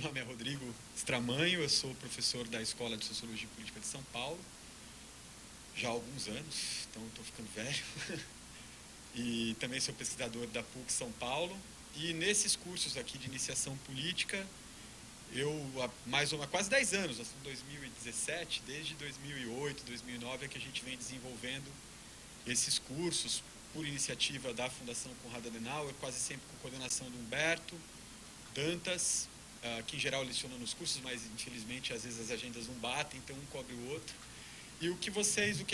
Meu nome é Rodrigo Stramanho, eu sou professor da Escola de Sociologia e Política de São Paulo, já há alguns anos, então estou ficando velho, e também sou pesquisador da PUC São Paulo, e nesses cursos aqui de iniciação política, eu há quase 10 anos, nós estamos em 2017, desde 2008, 2009 é que a gente vem desenvolvendo esses cursos por iniciativa da Fundação Konrad Adenauer, quase sempre com coordenação do Humberto Dantas, que em geral leciona nos cursos, mas infelizmente às vezes as agendas não batem, então um cobre o outro. E o que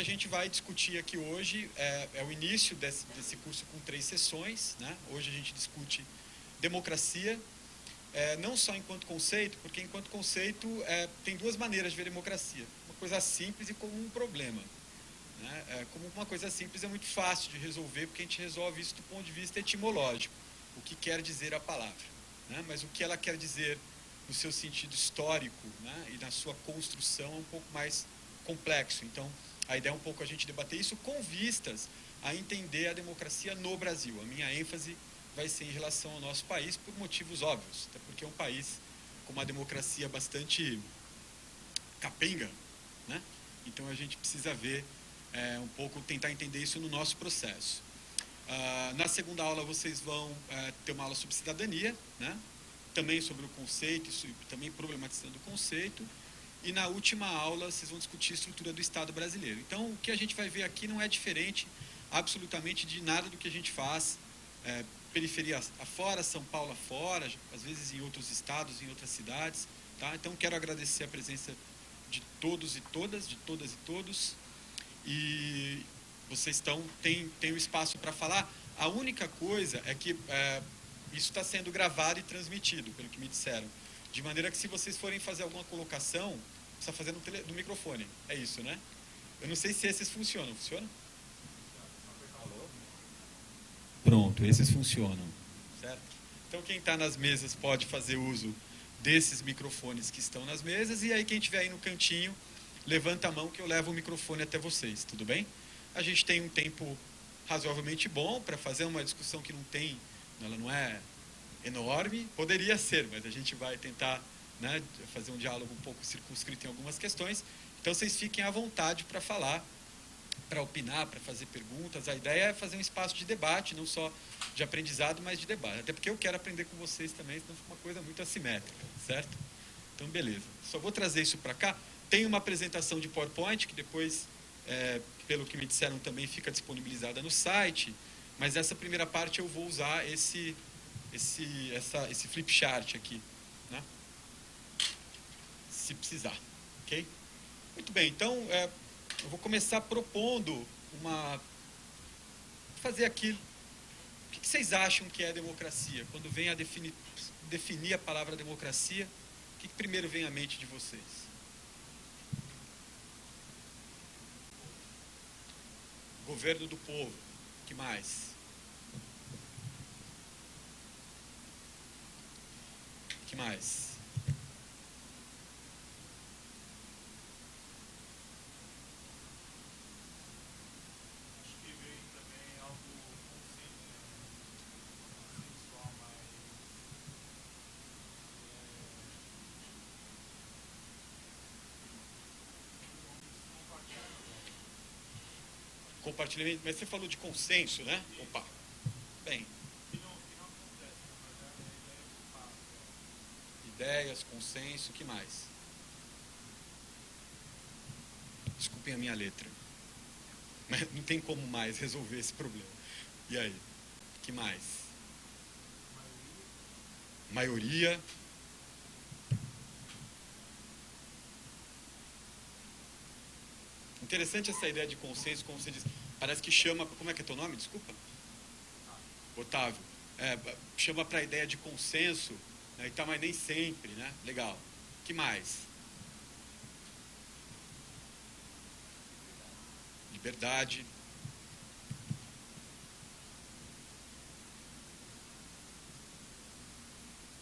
a gente vai discutir aqui hoje é o início desse curso com 3 sessões, né? Hoje a gente discute democracia, não só enquanto conceito, porque enquanto conceito tem 2 maneiras de ver democracia. Uma coisa simples e como um problema. Né? Como uma coisa simples é muito fácil de resolver, porque a gente resolve isso do ponto de vista etimológico, o que quer dizer a palavra. Né? Mas o que ela quer dizer no seu sentido histórico, né? E na sua construção é um pouco mais complexo. Então, a ideia é um pouco a gente debater isso com vistas a entender a democracia no Brasil. A minha ênfase vai ser em relação ao nosso país por motivos óbvios, até porque é um país com uma democracia bastante capenga, né? Então a gente precisa ver um pouco, tentar entender isso no nosso processo. Na segunda aula vocês vão ter uma aula sobre cidadania, né? Também sobre o conceito, também problematizando o conceito. E na última aula vocês vão discutir a estrutura do Estado brasileiro. Então o que a gente vai ver aqui não é diferente absolutamente de nada do que a gente faz periferia afora, São Paulo afora, às vezes em outros estados, em outras cidades. Tá? Então quero agradecer a presença de todos e todas, de todas e todos. E vocês têm o espaço para falar. A única coisa é que isso está sendo gravado e transmitido, pelo que me disseram. De maneira que se vocês forem fazer alguma colocação, precisa fazer no microfone. É isso, né? Eu não sei se esses funcionam. Funciona? Pronto, esses funcionam. Certo? Então quem está nas mesas pode fazer uso desses microfones que estão nas mesas, e aí quem estiver aí no cantinho, levanta a mão que eu levo o microfone até vocês, tudo bem? A gente tem um tempo razoavelmente bom para fazer uma discussão que ela não é enorme, poderia ser, mas a gente vai tentar, né, fazer um diálogo um pouco circunscrito em algumas questões, então vocês fiquem à vontade para falar, para opinar, para fazer perguntas. A ideia é fazer um espaço de debate, não só de aprendizado, mas de debate, até porque eu quero aprender com vocês também, senão fica uma coisa muito assimétrica, certo? Então, beleza. Só vou trazer isso para cá. Tem uma apresentação de PowerPoint, que depois, pelo que me disseram, também fica disponibilizada no site, mas essa primeira parte eu vou usar esse flip chart aqui, né? Se precisar, ok? Muito bem, então eu vou começar propondo fazer aquilo. O que vocês acham que é democracia? Quando vem a definir a palavra democracia, o que primeiro vem à mente de vocês? Governo do povo. O que mais? O que mais? Acho que vem também algo consensual mais Compartilhamento. Mas você falou de consenso, né? Opa. Bem. que não acontece, na verdade, a ideia que passa. Ideias, consenso, o que mais? Desculpem a minha letra. Mas não tem como mais resolver esse problema. E aí? O que mais? Maioria. Interessante essa ideia de consenso, como você diz. Parece que chama... Como é que é teu nome? Desculpa. Otávio. Chama para a ideia de consenso, né, e tá, mas nem sempre, né? Legal. O que mais? Liberdade.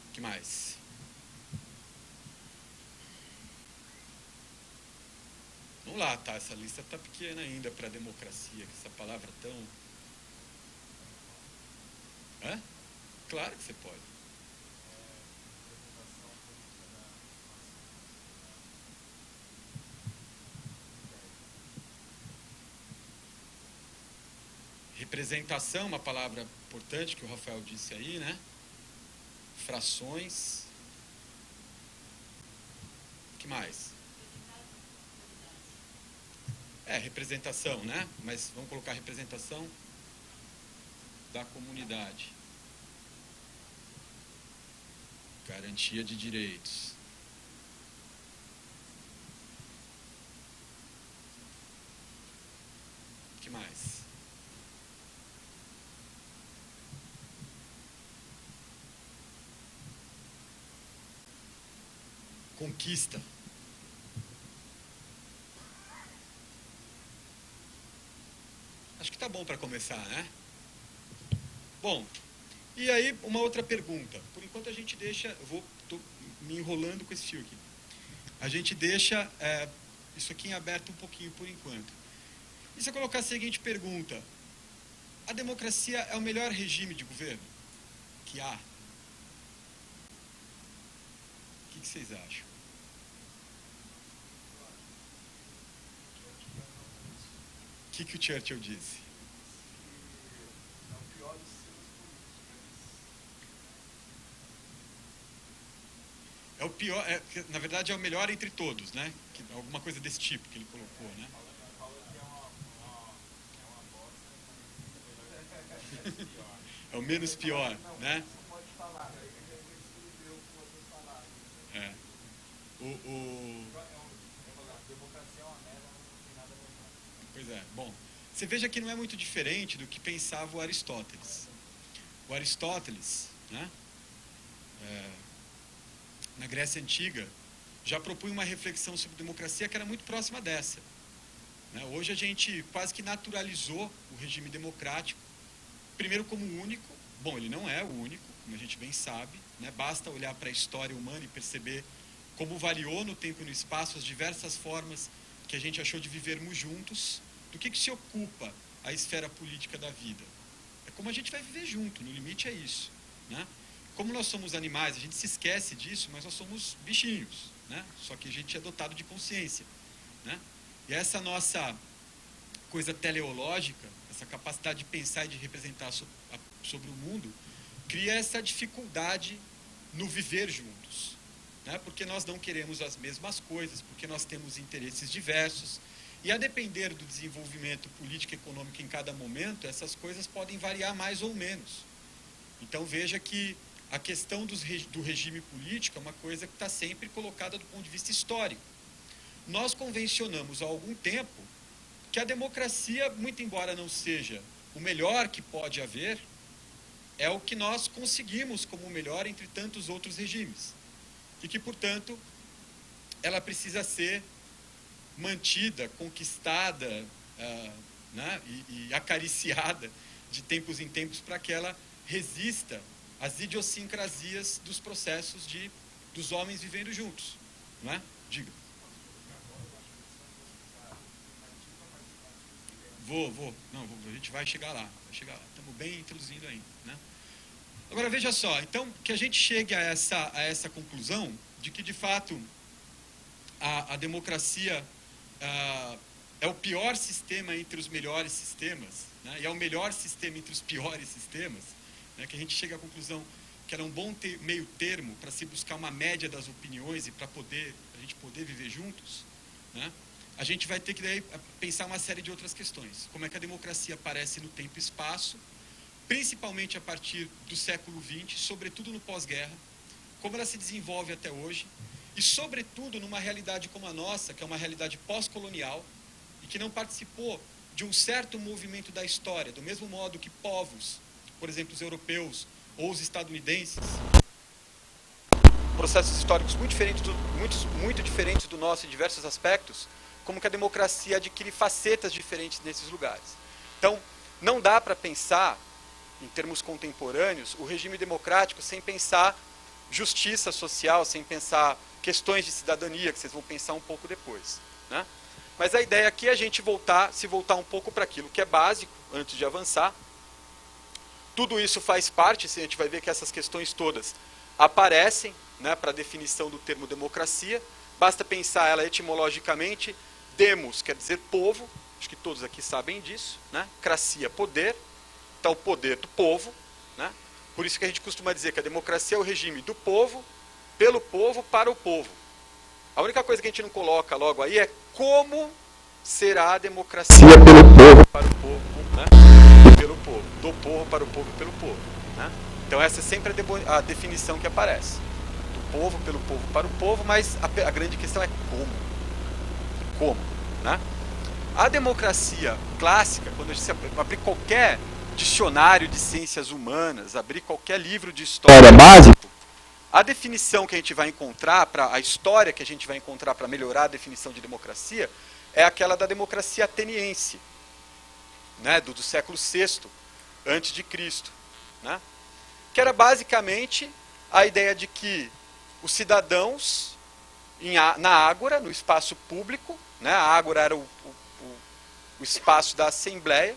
O que mais? Vamos lá, tá? Essa lista tá pequena ainda para democracia, que essa palavra tão... Hã? Claro que você pode. Representação, uma palavra importante que o Rafael disse aí, né? Frações. O que mais? Representação, né? Mas vamos colocar representação da comunidade. Garantia de direitos. O que mais? Conquista. Acho que tá bom para começar, né? Bom, e aí uma outra pergunta. Por enquanto a gente deixa, tô me enrolando com esse fio aqui. A gente deixa isso aqui em aberto um pouquinho por enquanto. E se eu colocar a seguinte pergunta: a democracia é o melhor regime de governo que há? O que vocês acham? O que o Churchill disse? É o pior dos sistemas políticos. É o pior, na verdade é o melhor entre todos, né? Alguma coisa desse tipo que ele colocou, né? Fala que é uma bosta, É o menos pior, né? Não pode falar, aí ele escreveu com outras palavras. É. A democracia é uma merda, mas não tem nada a ver. Pois é. Bom, você veja que não é muito diferente do que pensava o Aristóteles. O Aristóteles, né? Na Grécia Antiga, já propunha uma reflexão sobre democracia que era muito próxima dessa. Né? Hoje a gente quase que naturalizou o regime democrático, primeiro como único. Bom, ele não é o único, como a gente bem sabe, né? Basta olhar para a história humana e perceber como variou no tempo e no espaço as diversas formas que a gente achou de vivermos juntos. Do que se ocupa a esfera política da vida? É como a gente vai viver junto, no limite é isso, né? Como nós somos animais, a gente se esquece disso, mas nós somos bichinhos, né? Só que a gente é dotado de consciência, né? E essa nossa coisa teleológica, essa capacidade de pensar e de representar sobre o mundo, cria essa dificuldade no viver juntos, né? Porque nós não queremos as mesmas coisas, porque nós temos interesses diversos, e a depender do desenvolvimento político e econômico em cada momento, essas coisas podem variar mais ou menos. Então veja que a questão do regime político é uma coisa que está sempre colocada do ponto de vista histórico. Nós convencionamos há algum tempo que a democracia, muito embora não seja o melhor que pode haver, é o que nós conseguimos como o melhor entre tantos outros regimes. E que, portanto, ela precisa ser mantida, conquistada, né, e acariciada de tempos em tempos para que ela resista às idiosincrasias dos processos dos homens vivendo juntos. Não é? Diga. Vou. Não, a gente vai chegar lá. Estamos bem introduzindo ainda, né? Agora, veja só. Então, que a gente chegue a essa conclusão de que, de fato, a democracia é o pior sistema entre os melhores sistemas, né? E é o melhor sistema entre os piores sistemas, né? Que a gente chega à conclusão que era um bom meio termo para se buscar uma média das opiniões e para a gente poder viver juntos, né? A gente vai ter que daí pensar uma série de outras questões. Como é que a democracia aparece no tempo e espaço, principalmente a partir do século XX, sobretudo no pós-guerra, como ela se desenvolve até hoje, e sobretudo numa realidade como a nossa, que é uma realidade pós-colonial, e que não participou de um certo movimento da história, do mesmo modo que povos, por exemplo, os europeus ou os estadunidenses, processos históricos muito diferentes do nosso em diversos aspectos, como que a democracia adquire facetas diferentes nesses lugares. Então, não dá para pensar, em termos contemporâneos, o regime democrático sem pensar justiça social, sem pensar questões de cidadania, que vocês vão pensar um pouco depois, né? Mas a ideia aqui é a gente se voltar um pouco para aquilo que é básico, antes de avançar. Tudo isso faz parte, a gente vai ver que essas questões todas aparecem, né, para a definição do termo democracia. Basta pensar ela etimologicamente. Demos quer dizer povo, acho que todos aqui sabem disso, né? Cracia, poder, está o poder do povo, né? Por isso que a gente costuma dizer que a democracia é o regime do povo, pelo povo, para o povo. A única coisa que a gente não coloca logo aí é como será a democracia pelo povo, para o povo, né? Pelo povo, do povo para o povo e pelo povo, né? Então essa é sempre a definição que aparece. Do povo, pelo povo, para o povo, mas a grande questão é como. Como, né? A democracia clássica, quando a gente abrir qualquer dicionário de ciências humanas, abrir qualquer livro de história básico, a definição que a gente vai encontrar, a história que a gente vai encontrar para melhorar a definição de democracia, é aquela da democracia ateniense, né, do século VI antes de Cristo, né, que era basicamente a ideia de que os cidadãos na ágora, no espaço público, né, a ágora era o espaço da Assembleia,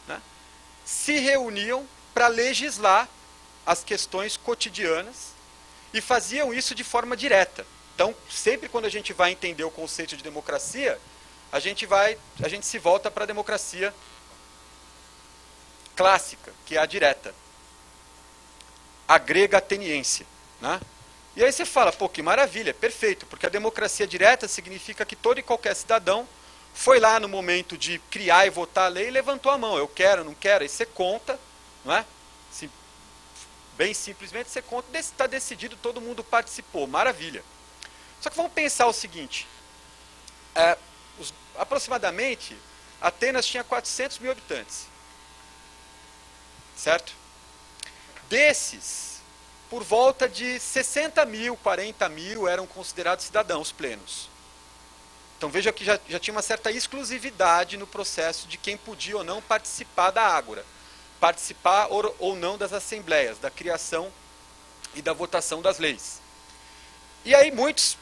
né, se reuniam para legislar as questões cotidianas e faziam isso de forma direta. Então, sempre quando a gente vai entender o conceito de democracia, a gente se volta para a democracia clássica, que é a direta, a grega ateniense, né? E aí você fala, pô, que maravilha, perfeito, porque a democracia direta significa que todo e qualquer cidadão foi lá no momento de criar e votar a lei e levantou a mão, eu quero, não quero, aí você conta, não é? Bem simplesmente você conta, está decidido, todo mundo participou, maravilha. Só que vamos pensar o seguinte, aproximadamente, Atenas tinha 400 mil habitantes, certo? Desses, por volta de 60 mil, 40 mil eram considerados cidadãos plenos. Então veja que já tinha uma certa exclusividade no processo de quem podia ou não participar da ágora, participar ou não das assembleias, da criação e da votação das leis. E aí muitos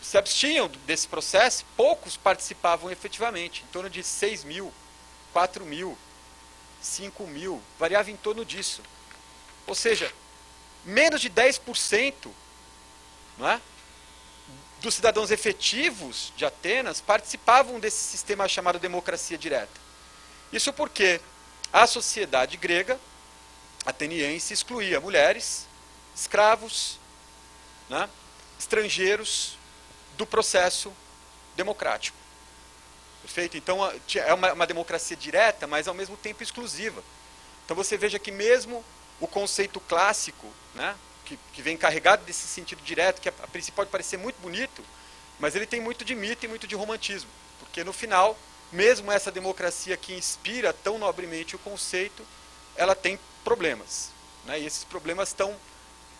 se abstinham desse processo, poucos participavam efetivamente, em torno de 6 mil, 4 mil, 5 mil, variava em torno disso. Ou seja, menos de 10%, não é, dos cidadãos efetivos de Atenas participavam desse sistema chamado democracia direta. Isso porque a sociedade grega ateniense excluía mulheres, escravos, né, estrangeiros do processo democrático. Perfeito? Então é uma democracia direta, mas ao mesmo tempo exclusiva. Então você veja que mesmo o conceito clássico, né, que vem carregado desse sentido direto, que a princípio pode parecer muito bonito, mas ele tem muito de mito e muito de romantismo. Porque no final, mesmo essa democracia que inspira tão nobremente o conceito, ela tem problemas, né, e esses problemas estão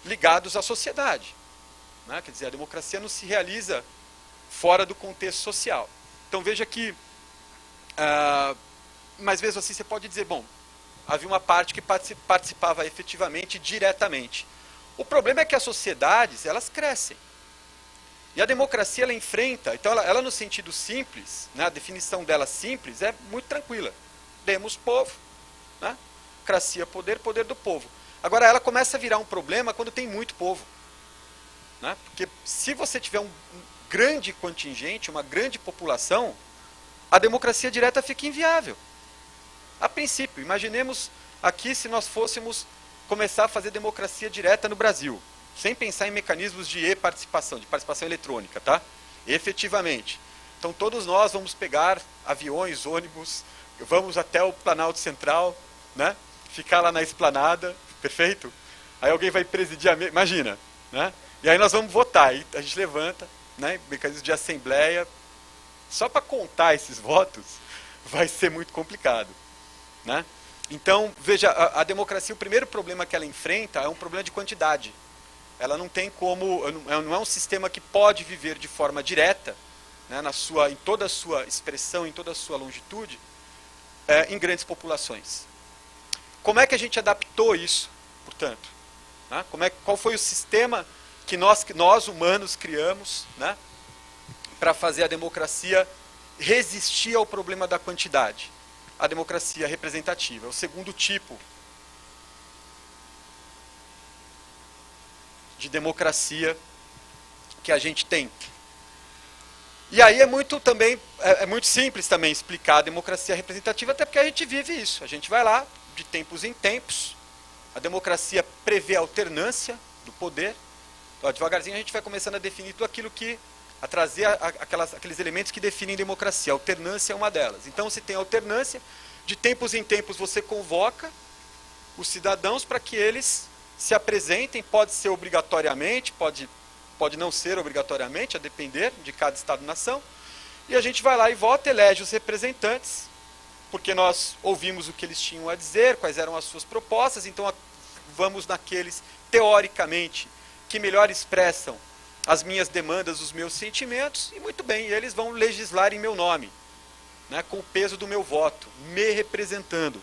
ligados à sociedade, né, quer dizer, a democracia não se realiza fora do contexto social. Então veja que, mas mesmo assim você pode dizer, bom, havia uma parte que participava efetivamente, diretamente. O problema é que as sociedades, elas crescem. E a democracia, ela enfrenta, então ela no sentido simples, né, a definição dela simples é muito tranquila. Demos povo, né, democracia, poder, poder do povo. Agora ela começa a virar um problema quando tem muito povo. Né, porque se você tiver um grande contingente, uma grande população, a democracia direta fica inviável. A princípio, imaginemos aqui se nós fôssemos começar a fazer democracia direta no Brasil, sem pensar em mecanismos de e-participação, de participação eletrônica, tá? Efetivamente. Então todos nós vamos pegar aviões, ônibus, vamos até o Planalto Central, né? Ficar lá na esplanada, perfeito? Aí alguém vai presidir imagina, né? E aí nós vamos votar, aí a gente levanta, né? Mecanismo de assembleia, só para contar esses votos vai ser muito complicado, né? Então, veja, a democracia, o primeiro problema que ela enfrenta é um problema de quantidade. Ela não tem como, não é um sistema que pode viver de forma direta, né, em toda a sua expressão, em toda a sua longitude, em grandes populações. Como é que a gente adaptou isso, portanto? Né? Qual foi o sistema que nós humanos criamos, né, para fazer a democracia resistir ao problema da quantidade? A democracia representativa, é o segundo tipo de democracia que a gente tem. E aí é muito simples também explicar a democracia representativa, até porque a gente vive isso. A gente vai lá, de tempos em tempos. A democracia prevê a alternância do poder. Então, devagarzinho a gente vai começando a definir tudo aquilo que... a trazer aqueles elementos que definem democracia. A alternância é uma delas. Então, se tem alternância, de tempos em tempos você convoca os cidadãos para que eles se apresentem, pode ser obrigatoriamente, pode não ser obrigatoriamente, a depender de cada Estado-nação, e a gente vai lá e vota, elege os representantes, porque nós ouvimos o que eles tinham a dizer, quais eram as suas propostas, então vamos naqueles, teoricamente, que melhor expressam as minhas demandas, os meus sentimentos, e muito bem, eles vão legislar em meu nome, né, com o peso do meu voto, me representando.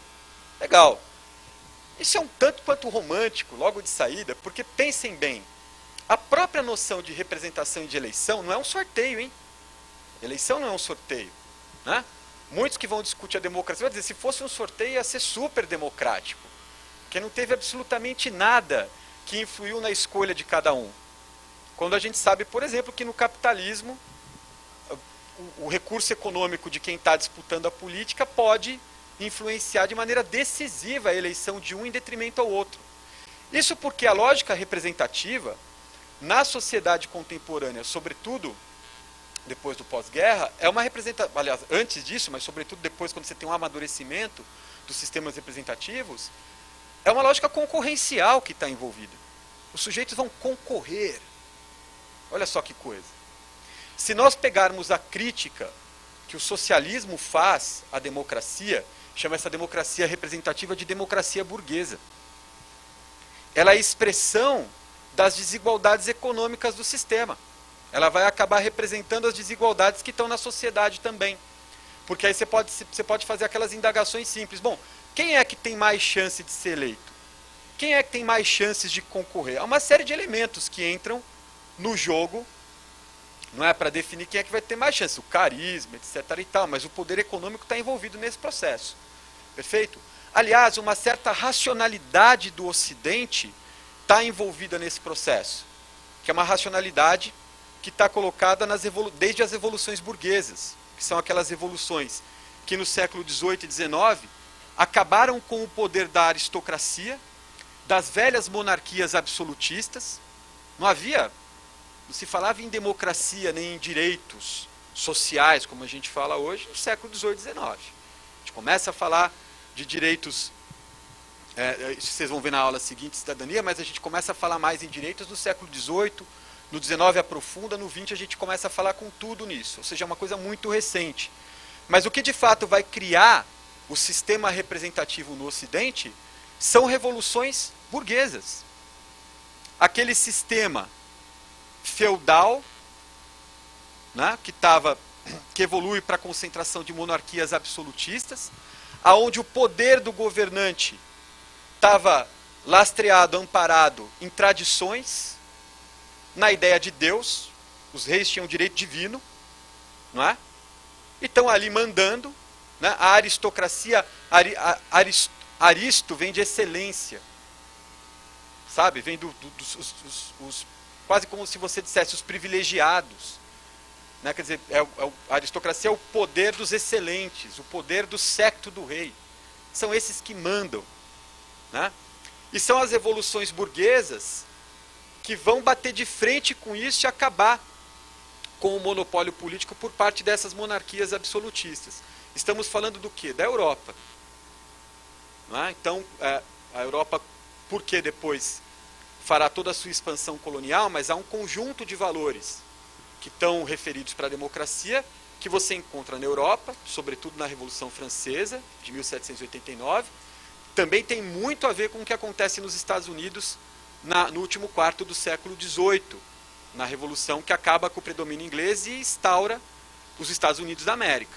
Legal. Isso é um tanto quanto romântico, logo de saída, porque pensem bem, a própria noção de representação e de eleição não é um sorteio, hein? Eleição não é um sorteio, né? Muitos que vão discutir a democracia vão dizer, se fosse um sorteio ia ser super democrático, porque não teve absolutamente nada que influiu na escolha de cada um. Quando a gente sabe, por exemplo, que no capitalismo, o recurso econômico de quem está disputando a política pode influenciar de maneira decisiva a eleição de um em detrimento ao outro. Isso porque a lógica representativa, na sociedade contemporânea, sobretudo depois do pós-guerra, é uma representação, aliás, antes disso, mas sobretudo depois, quando você tem um amadurecimento dos sistemas representativos, é uma lógica concorrencial que está envolvida. Os sujeitos vão concorrer. Olha só que coisa. Se nós pegarmos a crítica que o socialismo faz à democracia, chama essa democracia representativa de democracia burguesa. Ela é a expressão das desigualdades econômicas do sistema. Ela vai acabar representando as desigualdades que estão na sociedade também. Porque aí você pode fazer aquelas indagações simples. Bom, quem é que tem mais chance de ser eleito? Quem é que tem mais chances de concorrer? Há uma série de elementos que entram no jogo, não é para definir quem é que vai ter mais chance, o carisma, etc. e tal, mas o poder econômico está envolvido nesse processo. Perfeito? Aliás, uma certa racionalidade do Ocidente está envolvida nesse processo, que é uma racionalidade que está colocada desde as revoluções burguesas, que são aquelas revoluções que no século XVIII e XIX acabaram com o poder da aristocracia, das velhas monarquias absolutistas. Não se falava em democracia nem em direitos sociais, como a gente fala hoje, no século XVIII e XIX. A gente começa a falar de direitos, isso vocês vão ver na aula seguinte, cidadania, mas a gente começa a falar mais em direitos no século XVIII, no XIX aprofunda, no XX a gente começa a falar com tudo nisso, ou seja, é uma coisa muito recente. Mas o que de fato vai criar o sistema representativo no Ocidente são revoluções burguesas. Aquele sistema feudal, né, que evolui para a concentração de monarquias absolutistas, aonde o poder do governante estava lastreado, amparado em tradições, na ideia de Deus, os reis tinham direito divino, não é? E estão ali mandando, né? A aristocracia, aristo vem de excelência, sabe? Vem dos quase como se você dissesse os privilegiados, né? Quer dizer, a aristocracia é o poder dos excelentes, o poder do séquito do rei. São esses que mandam, né? E são as revoluções burguesas que vão bater de frente com isso e acabar com o monopólio político por parte dessas monarquias absolutistas. Estamos falando do quê? Da Europa. Não é? Então, a Europa, porque depois fará toda a sua expansão colonial, mas há um conjunto de valores que estão referidos para a democracia, que você encontra na Europa, sobretudo na Revolução Francesa, de 1789, também tem muito a ver com o que acontece nos Estados Unidos no último quarto do século XVIII, na Revolução que acaba com o predomínio inglês e instaura os Estados Unidos da América.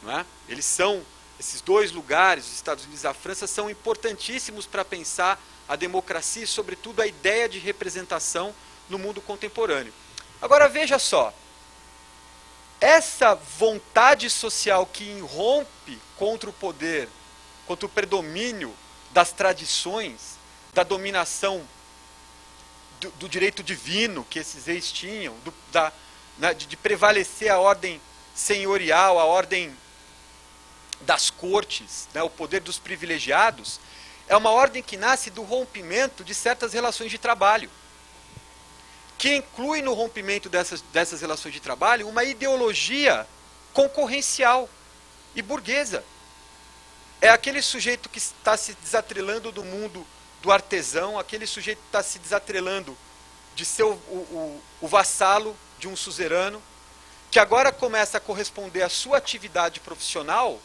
Não é? Esses dois lugares, os Estados Unidos e a França, são importantíssimos para pensar a democracia e, sobretudo, a ideia de representação no mundo contemporâneo. Agora, veja só, essa vontade social que irrompe contra o poder, contra o predomínio das tradições, da dominação do direito divino que esses reis tinham, de prevalecer a ordem senhorial, a ordem das cortes, né, o poder dos privilegiados, é uma ordem que nasce do rompimento de certas relações de trabalho, que inclui no rompimento dessas relações de trabalho uma ideologia concorrencial e burguesa. É aquele sujeito que está se desatrelando do mundo do artesão, aquele sujeito que está se desatrelando de ser o vassalo de um suzerano, que agora começa a corresponder à sua atividade profissional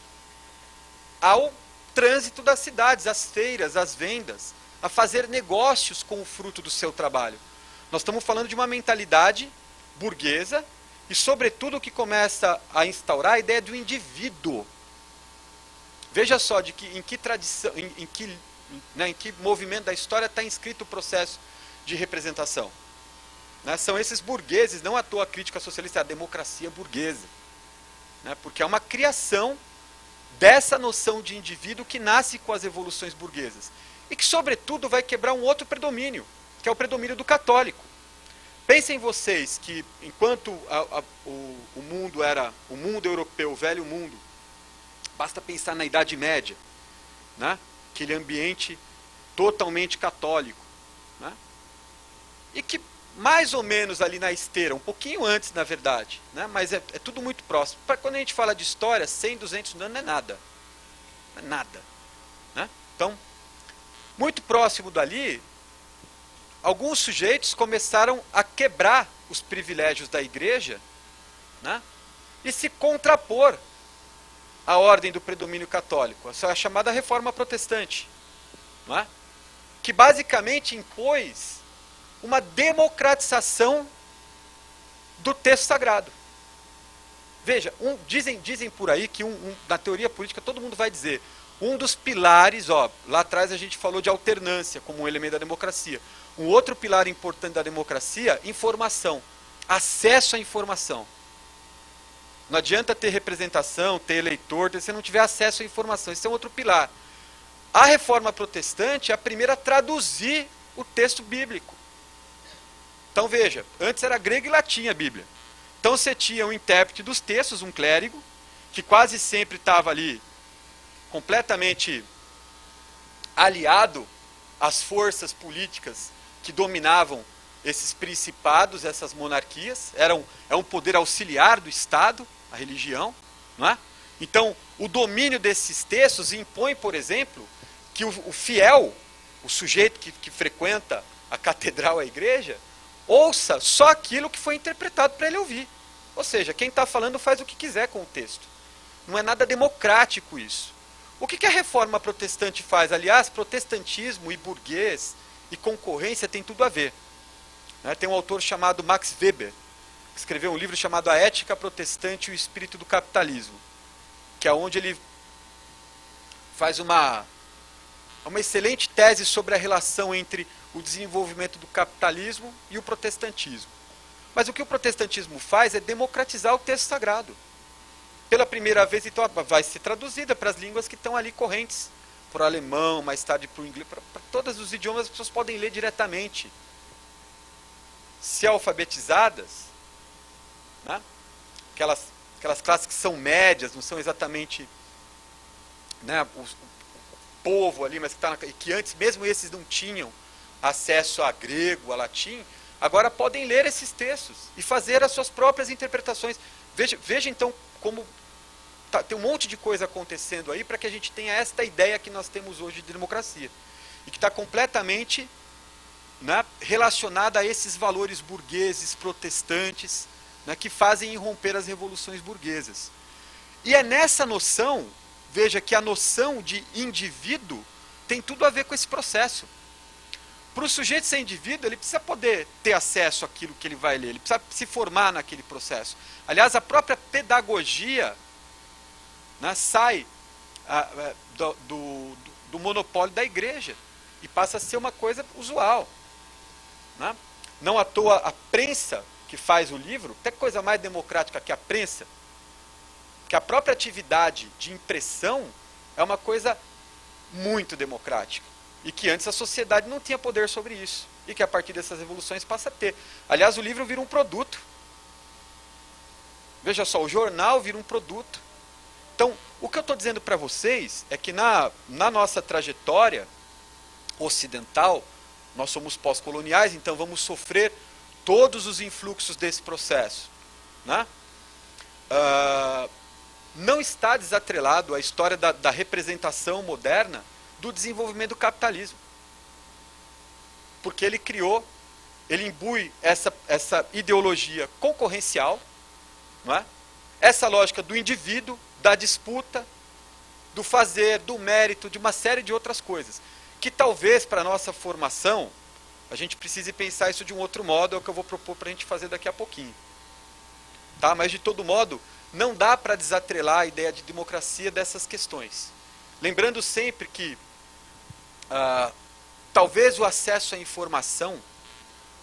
ao trânsito das cidades, às feiras, às vendas, a fazer negócios com o fruto do seu trabalho. Nós estamos falando de uma mentalidade burguesa e, sobretudo, que começa a instaurar a ideia do indivíduo. Veja só em que tradição, em que movimento da história está inscrito o processo de representação. Né? São esses burgueses, não à toa a crítica socialista, é a democracia burguesa. Né? Porque é uma criação dessa noção de indivíduo que nasce com as evoluções burguesas. E que, sobretudo, vai quebrar um outro predomínio, que é o predomínio do católico. Pensem vocês que, enquanto o mundo era o mundo europeu, o velho mundo, basta pensar na Idade Média, né? Aquele ambiente totalmente católico. Né? E que, mais ou menos ali na esteira, um pouquinho antes, na verdade, né? Mas é tudo muito próximo. Quando a gente fala de história, 100, 200 anos não é nada. Não é nada. Né? Então, muito próximo dali, alguns sujeitos começaram a quebrar os privilégios da igreja, né? E se contrapor à ordem do predomínio católico. Essa é a chamada Reforma Protestante, não é? Que basicamente impôs uma democratização do texto sagrado. Veja, dizem por aí que na teoria política todo mundo vai dizer, um dos pilares, lá atrás a gente falou de alternância como um elemento da democracia. Um outro pilar importante da democracia, informação, acesso à informação. Não adianta ter representação, ter eleitor, se você não tiver acesso à informação. Esse é um outro pilar. A Reforma Protestante é a primeira a traduzir o texto bíblico. Então veja, antes era grego e latim a Bíblia. Então você tinha um intérprete dos textos, um clérigo, que quase sempre estava ali completamente aliado às forças políticas que dominavam esses principados, essas monarquias. É um poder auxiliar do Estado, a religião. Não é? Então, o domínio desses textos impõe, por exemplo, que o fiel, o sujeito que frequenta a catedral, a igreja, ouça só aquilo que foi interpretado para ele ouvir. Ou seja, quem está falando faz o que quiser com o texto. Não é nada democrático isso. O que a Reforma Protestante faz? Aliás, protestantismo e burguês e concorrência tem tudo a ver. Tem um autor chamado Max Weber, que escreveu um livro chamado A Ética Protestante e o Espírito do Capitalismo, que é onde ele faz uma excelente tese sobre a relação entre o desenvolvimento do capitalismo e o protestantismo. Mas o que o protestantismo faz é democratizar o texto sagrado. Pela primeira vez, então, vai ser traduzida para as línguas que estão ali correntes, para o alemão, mais tarde para o inglês, para todos os idiomas as pessoas podem ler diretamente. Se alfabetizadas, né? Aquelas classes que são médias, não são exatamente, né, o povo ali, mas que antes mesmo esses não tinham acesso a grego, a latim, agora podem ler esses textos e fazer as suas próprias interpretações. Veja então como tem um monte de coisa acontecendo aí para que a gente tenha esta ideia que nós temos hoje de democracia. E que está completamente, né, relacionada a esses valores burgueses, protestantes, né, que fazem irromper as revoluções burguesas. E é nessa noção, veja que a noção de indivíduo tem tudo a ver com esse processo. Para o sujeito ser indivíduo, ele precisa poder ter acesso àquilo que ele vai ler, ele precisa se formar naquele processo. Aliás, a própria pedagogia, né, sai do monopólio da igreja e passa a ser uma coisa usual. Né? Não à toa a prensa que faz o livro, até coisa mais democrática que a prensa, que a própria atividade de impressão é uma coisa muito democrática. E que antes a sociedade não tinha poder sobre isso. E que a partir dessas revoluções passa a ter. Aliás, o livro vira um produto. Veja só, o jornal vira um produto. Então, O que eu estou dizendo para vocês é que na nossa trajetória ocidental, nós somos pós-coloniais, então vamos sofrer todos os influxos desse processo. Né? Não está desatrelado a história da representação moderna do desenvolvimento do capitalismo. Porque ele criou, ele imbui essa ideologia concorrencial, não é? Essa lógica do indivíduo, da disputa, do fazer, do mérito, de uma série de outras coisas. Que talvez para a nossa formação, a gente precise pensar isso de um outro modo, é o que eu vou propor para a gente fazer daqui a pouquinho. Tá? Mas de todo modo, não dá para desatrelar a ideia de democracia dessas questões. Lembrando sempre que talvez o acesso à informação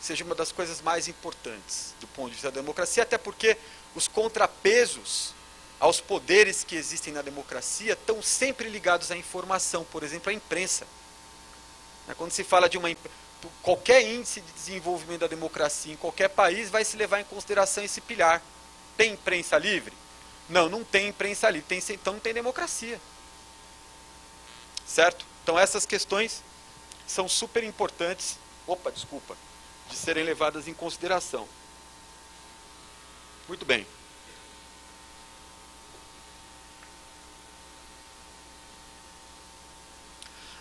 seja uma das coisas mais importantes do ponto de vista da democracia, até porque os contrapesos aos poderes que existem na democracia estão sempre ligados à informação, por exemplo, à imprensa. Quando se fala de qualquer índice de desenvolvimento da democracia em qualquer país, vai se levar em consideração esse pilar. Tem imprensa livre? Não, não tem imprensa livre, então não tem democracia. Certo? Então essas questões são super importantes, de serem levadas em consideração. Muito bem.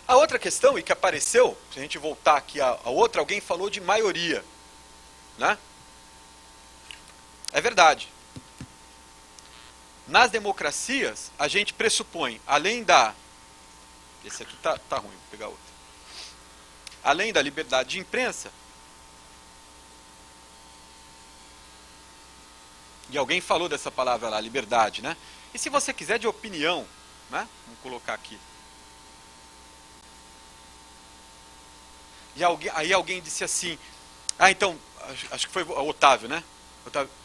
A outra questão, e que apareceu, se a gente voltar aqui a outra, alguém falou de maioria. Né? É verdade. Nas democracias, a gente pressupõe, além da... Esse aqui tá ruim, vou pegar outro. Além da liberdade de imprensa, e alguém falou dessa palavra lá, liberdade, né? E se você quiser de opinião, né? Vamos colocar aqui. E aí alguém disse assim, então, acho que foi o Otávio, né?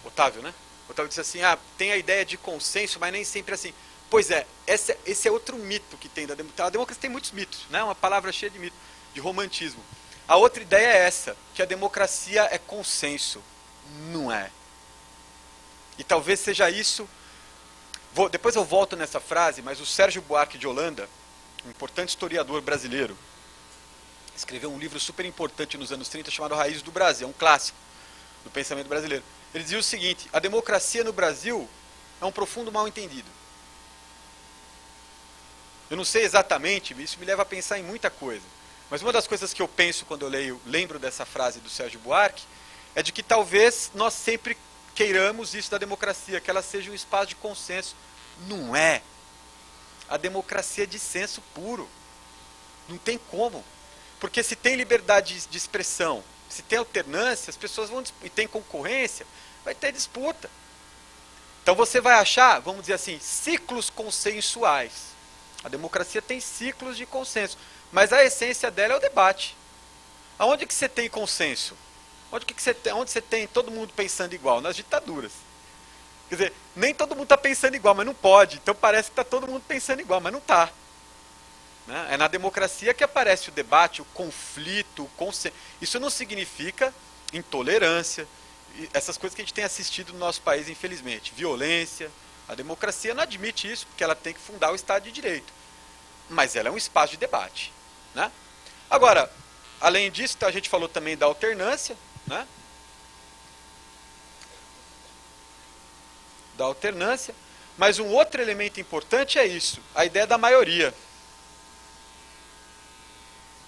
Otávio, né? Otávio disse assim, tem a ideia de consenso, mas nem sempre assim. Pois é, esse é outro mito que tem da democracia. A democracia tem muitos mitos, né? Uma palavra cheia de mito, de romantismo. A outra ideia é essa, que a democracia é consenso. Não é. E talvez seja isso... Depois eu volto nessa frase, mas o Sérgio Buarque de Holanda, um importante historiador brasileiro, escreveu um livro super importante nos anos 30 chamado Raízes do Brasil, é um clássico do pensamento brasileiro. Ele dizia o seguinte, a democracia no Brasil é um profundo mal-entendido. Eu não sei exatamente, isso me leva a pensar em muita coisa, mas uma das coisas que eu penso quando eu lembro dessa frase do Sérgio Buarque, é de que talvez nós sempre queiramos isso da democracia, que ela seja um espaço de consenso. Não é. A democracia é de senso puro. Não tem como. Porque se tem liberdade de expressão, se tem alternância, as pessoas vão e tem concorrência, vai ter disputa. Então você vai achar, vamos dizer assim, ciclos consensuais. A democracia tem ciclos de consenso, mas a essência dela é o debate. Aonde que você tem consenso? Onde você tem todo mundo pensando igual? Nas ditaduras. Quer dizer, nem todo mundo está pensando igual, mas não pode. Então parece que está todo mundo pensando igual, mas não está. Né? É na democracia que aparece o debate, o conflito, o consenso. Isso não significa intolerância, essas coisas que a gente tem assistido no nosso país, infelizmente. Violência. A democracia não admite isso, porque ela tem que fundar o Estado de Direito. Mas ela é um espaço de debate. Né? Agora, além disso, a gente falou também da alternância. Né? Da alternância. Mas um outro elemento importante é isso, a ideia da maioria.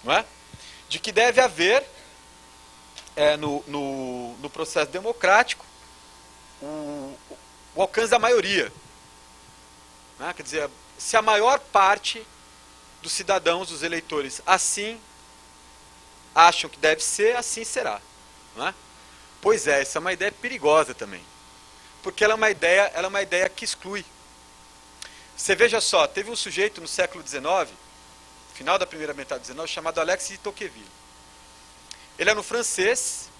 Não é? De que deve haver, no processo democrático, o alcance da maioria. Né? Quer dizer, se a maior parte dos cidadãos, dos eleitores, assim acham que deve ser, assim será. Não é? Pois é, essa é uma ideia perigosa também. Porque ela é uma ideia que exclui. Você veja só, teve um sujeito no século XIX, final da primeira metade do XIX, chamado Alexis de Tocqueville. Ele era um francês,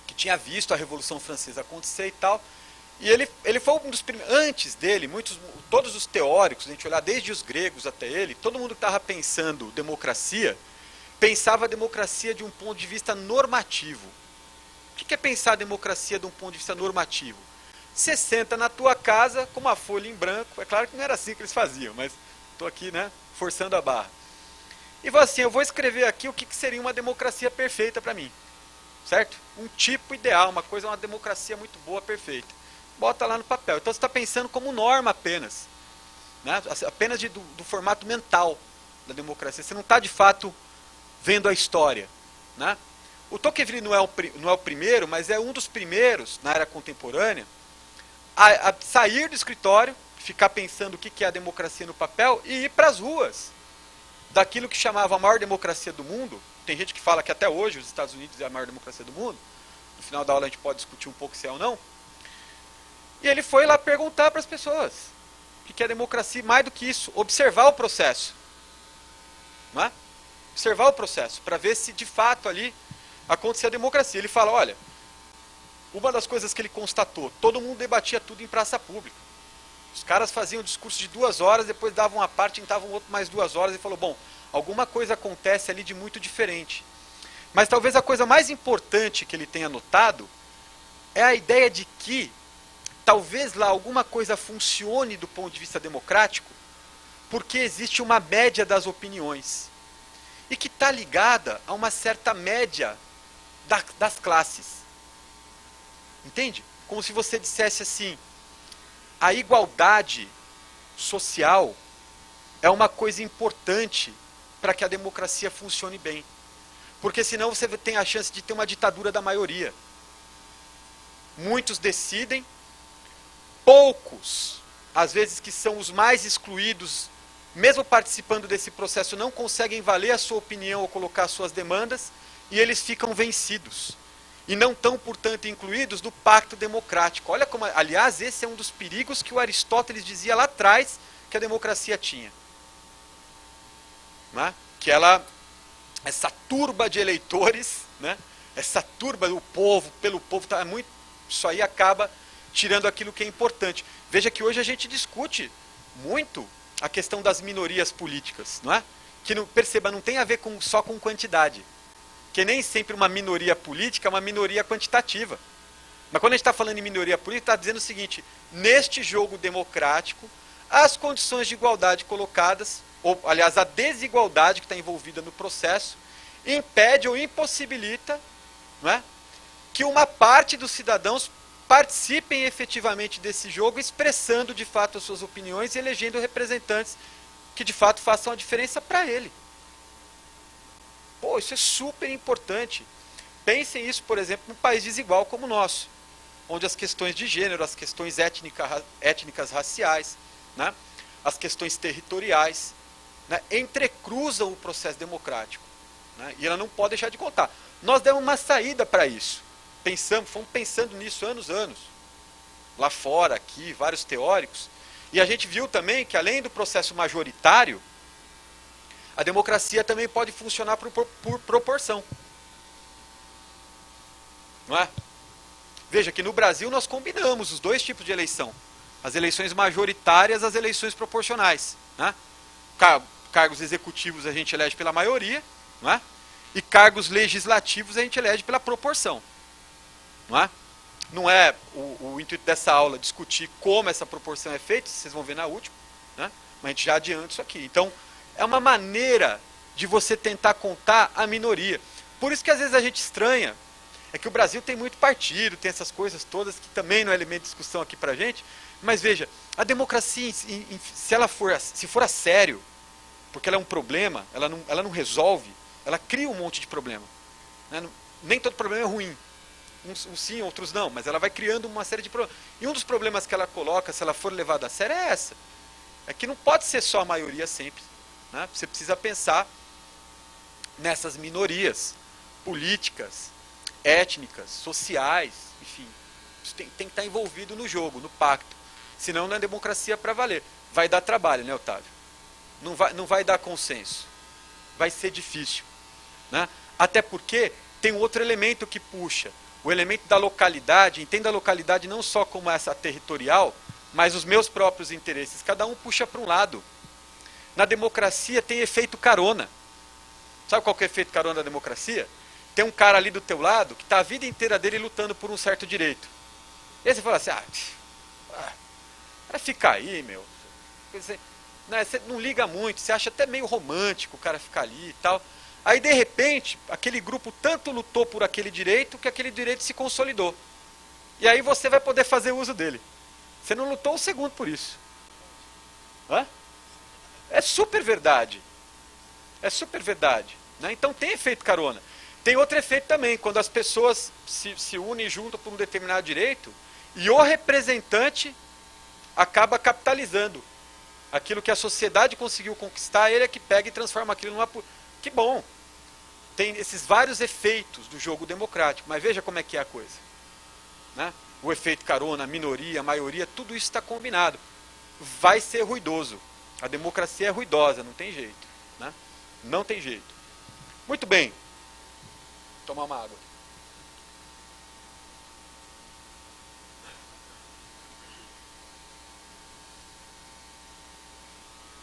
que tinha visto a Revolução Francesa acontecer e tal, e ele foi um dos primeiros, antes dele, todos os teóricos, a gente olhar desde os gregos até ele, todo mundo que estava pensando democracia, pensava a democracia de um ponto de vista normativo. O que é pensar a democracia de um ponto de vista normativo? Você senta na tua casa com uma folha em branco. É claro que não era assim que eles faziam, mas estou aqui, né, forçando a barra. E fala assim, eu vou escrever aqui o que seria uma democracia perfeita para mim. Certo? Um tipo ideal, uma democracia muito boa, perfeita. Bota lá no papel. Então você está pensando como norma apenas. Né? Apenas do formato mental da democracia. Você não está de fato vendo a história. Né? O Tocqueville não é o primeiro, mas é um dos primeiros na era contemporânea a sair do escritório, ficar pensando o que é a democracia no papel e ir para as ruas. Daquilo que chamava a maior democracia do mundo. Tem gente que fala que até hoje os Estados Unidos é a maior democracia do mundo. No final da aula a gente pode discutir um pouco se é ou não. E ele foi lá perguntar para as pessoas o que é democracia, mais do que isso, observar o processo. Não é? Observar o processo, para ver se de fato ali acontecia a democracia. Ele fala, olha, uma das coisas que ele constatou, todo mundo debatia tudo em praça pública. Os caras faziam um discurso de 2 horas, depois davam uma parte, entravam outro mais 2 horas e falou, bom, alguma coisa acontece ali de muito diferente. Mas talvez a coisa mais importante que ele tenha notado é a ideia de que talvez lá alguma coisa funcione do ponto de vista democrático porque existe uma média das opiniões e que está ligada a uma certa média das classes. Entende? Como se você dissesse assim, a igualdade social é uma coisa importante para que a democracia funcione bem. Porque senão você tem a chance de ter uma ditadura da maioria. Muitos decidem, poucos, às vezes que são os mais excluídos, mesmo participando desse processo, não conseguem valer a sua opinião ou colocar as suas demandas, e eles ficam vencidos. E não estão, portanto, incluídos no pacto democrático. Olha como, aliás, esse é um dos perigos que o Aristóteles dizia lá atrás que a democracia tinha. Né? Que essa turba de eleitores, né? Essa turba do povo, pelo povo, tá muito, isso aí acaba tirando aquilo que é importante. Veja que hoje a gente discute muito a questão das minorias políticas, não é? Que, perceba, não tem a ver só com quantidade. Que nem sempre uma minoria política é uma minoria quantitativa. Mas quando a gente está falando em minoria política, está dizendo o seguinte, neste jogo democrático, as condições de igualdade colocadas, ou aliás, a desigualdade que está envolvida no processo, impede ou impossibilita, não é, que uma parte dos cidadãos participem efetivamente desse jogo, expressando de fato as suas opiniões e elegendo representantes que de fato façam a diferença para ele. Pô, isso é super importante. Pensem isso, por exemplo, num país desigual como o nosso, onde as questões de gênero, as questões étnicas raciais, né, as questões territoriais, né, entrecruzam o processo democrático. Né, e ela não pode deixar de contar. Nós demos uma saída para isso. Fomos pensando nisso anos. Lá fora, aqui, vários teóricos. E a gente viu também que, além do processo majoritário, a democracia também pode funcionar por proporção. Não é? Veja que no Brasil nós combinamos os dois tipos de eleição. As eleições majoritárias, as eleições proporcionais. Né? Cargos executivos a gente elege pela maioria, não é? E cargos legislativos a gente elege pela proporção. Não é? Não é o intuito dessa aula discutir como essa proporção é feita, vocês vão ver na última, né? Mas a gente já adianta isso aqui. Então, é uma maneira de você tentar contar a minoria. Por isso que às vezes a gente estranha, é que o Brasil tem muito partido, tem essas coisas todas, que também não é elemento de discussão aqui pra gente, mas veja, a democracia, se for a sério, porque ela é um problema, ela não resolve, ela cria um monte de problema. Né? Nem todo problema é ruim. Uns sim, outros não, mas ela vai criando uma série de problemas. E um dos problemas que ela coloca, se ela for levada a sério, é essa. É que não pode ser só a maioria sempre. Né? Você precisa pensar nessas minorias políticas, étnicas, sociais, enfim. Isso tem que estar envolvido no jogo, no pacto. Senão não é democracia para valer. Vai dar trabalho, né, Otávio? Não vai dar consenso. Vai ser difícil. Né? Até porque tem um outro elemento que puxa. O elemento da localidade, entenda a localidade não só como essa territorial, mas os meus próprios interesses. Cada um puxa para um lado. Na democracia tem efeito carona. Sabe qual que é o efeito carona da democracia? Tem um cara ali do teu lado que está a vida inteira dele lutando por um certo direito. E aí você fala assim, Vai ficar aí, meu. Quer dizer, né, você não liga muito, você acha até meio romântico o cara ficar ali e tal. Aí, de repente, aquele grupo tanto lutou por aquele direito que aquele direito se consolidou. E aí você vai poder fazer uso dele. Você não lutou um segundo por isso. Hã? É super verdade. É super verdade. Né? Então tem efeito carona. Tem outro efeito também, quando as pessoas se unem junto por um determinado direito e o representante acaba capitalizando aquilo que a sociedade conseguiu conquistar, ele é que pega e transforma aquilo numa... Que bom! Tem esses vários efeitos do jogo democrático, mas veja como é que é a coisa. Né? O efeito carona, a minoria, a maioria, tudo isso está combinado. Vai ser ruidoso. A democracia é ruidosa, não tem jeito. Né? Não tem jeito. Muito bem. Vou tomar uma água.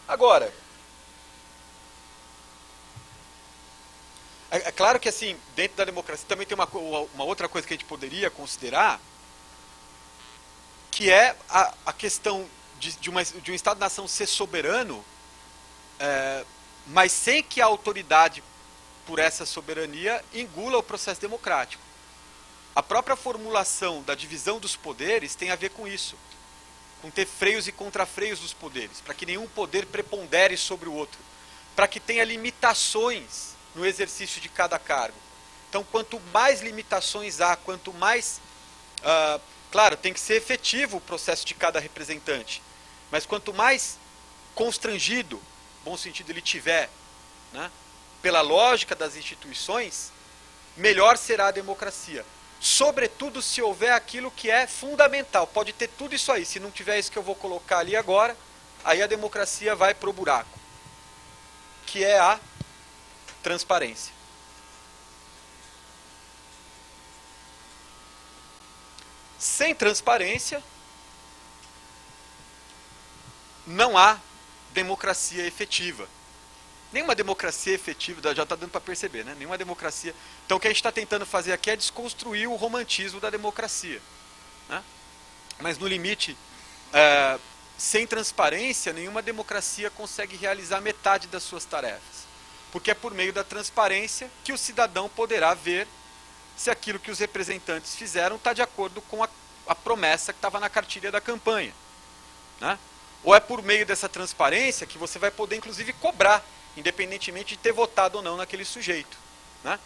Agora, é claro que assim, dentro da democracia também tem uma outra coisa que a gente poderia considerar, que é a questão de um Estado-nação ser soberano, mas sem que a autoridade por essa soberania engula o processo democrático. A própria formulação da divisão dos poderes tem a ver com isso, com ter freios e contrafreios dos poderes, para que nenhum poder prepondere sobre o outro, para que tenha limitações no exercício de cada cargo. Então, quanto mais limitações há, quanto mais... claro, tem que ser efetivo o processo de cada representante, mas quanto mais constrangido, bom sentido, ele tiver, né, pela lógica das instituições, melhor será a democracia. Sobretudo se houver aquilo que é fundamental. Pode ter tudo isso aí. Se não tiver isso que eu vou colocar ali agora, aí a democracia vai pro buraco. Que é a transparência. Sem transparência, não há democracia efetiva. Nenhuma democracia efetiva, já está dando para perceber, né? Nenhuma democracia. Então o que a gente está tentando fazer aqui é desconstruir o romantismo da democracia. Né? Mas no limite, sem transparência, nenhuma democracia consegue realizar metade das suas tarefas. Porque é por meio da transparência que o cidadão poderá ver se aquilo que os representantes fizeram está de acordo com a promessa que estava na cartilha da campanha. Né? Ou é por meio dessa transparência que você vai poder, inclusive, cobrar, independentemente de ter votado ou não naquele sujeito. Né?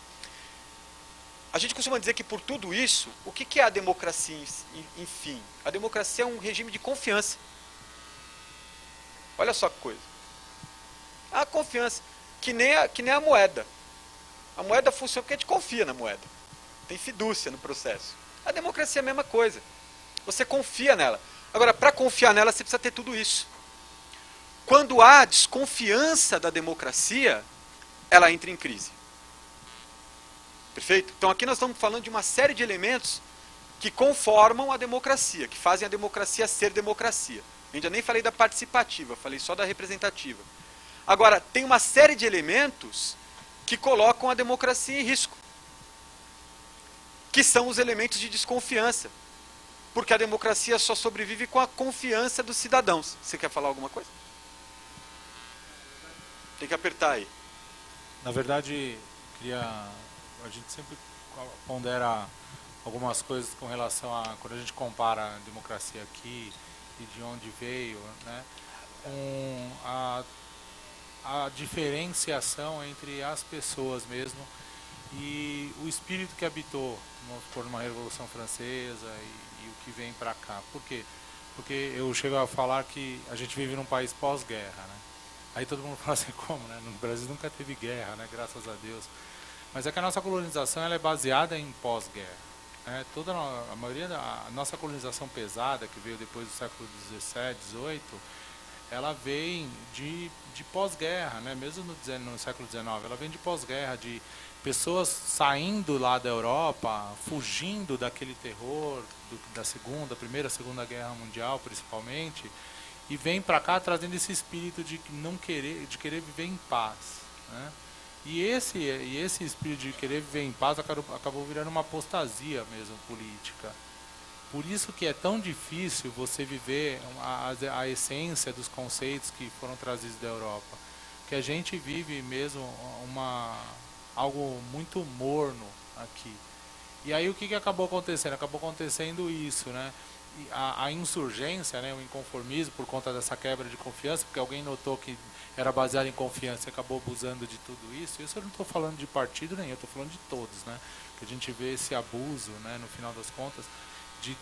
A gente costuma dizer que por tudo isso, o que é a democracia, enfim? A democracia é um regime de confiança. Olha só que coisa. A confiança, que nem a moeda. A moeda funciona porque a gente confia na moeda. Tem fidúcia no processo. A democracia é a mesma coisa. Você confia nela. Agora, para confiar nela, você precisa ter tudo isso. Quando há desconfiança da democracia, ela entra em crise. Perfeito? Então aqui nós estamos falando de uma série de elementos que conformam a democracia, que fazem a democracia ser democracia. Eu ainda nem falei da participativa, falei só da representativa. Agora, tem uma série de elementos que colocam a democracia em risco, que são os elementos de desconfiança, porque a democracia só sobrevive com a confiança dos cidadãos. Você quer falar alguma coisa? Tem que apertar aí. Na verdade, a gente sempre pondera algumas coisas com relação a quando a gente compara a democracia aqui e de onde veio, né? A diferenciação entre as pessoas mesmo e o espírito que habitou, vamos supor, numa Revolução Francesa e o que vem para cá. Por quê? Porque eu chego a falar que a gente vive num país pós-guerra, né? Aí todo mundo fala assim, como, né? No Brasil nunca teve guerra, né? Graças a Deus. Mas é que a nossa colonização ela é baseada em pós-guerra. Né? A maioria da nossa colonização pesada, que veio depois do século XVII, XVIII, ela vem de pós-guerra, né? Mesmo no século XIX, ela vem de pós-guerra, de pessoas saindo lá da Europa, fugindo daquele terror da Primeira, Segunda Guerra Mundial, principalmente, e vem para cá trazendo esse espírito de querer viver em paz, né? E esse espírito de querer viver em paz acabou virando uma apostasia mesmo política, Por isso que é tão difícil você viver a essência dos conceitos que foram trazidos da Europa. Que a gente vive mesmo algo muito morno aqui. E aí o que acabou acontecendo? Acabou acontecendo isso, né? A insurgência, né, o inconformismo por conta dessa quebra de confiança, porque alguém notou que era baseado em confiança e acabou abusando de tudo isso. Isso eu não estou falando de partido nenhum, eu estou falando de todos, né? Que a gente vê esse abuso, né, no final das contas, de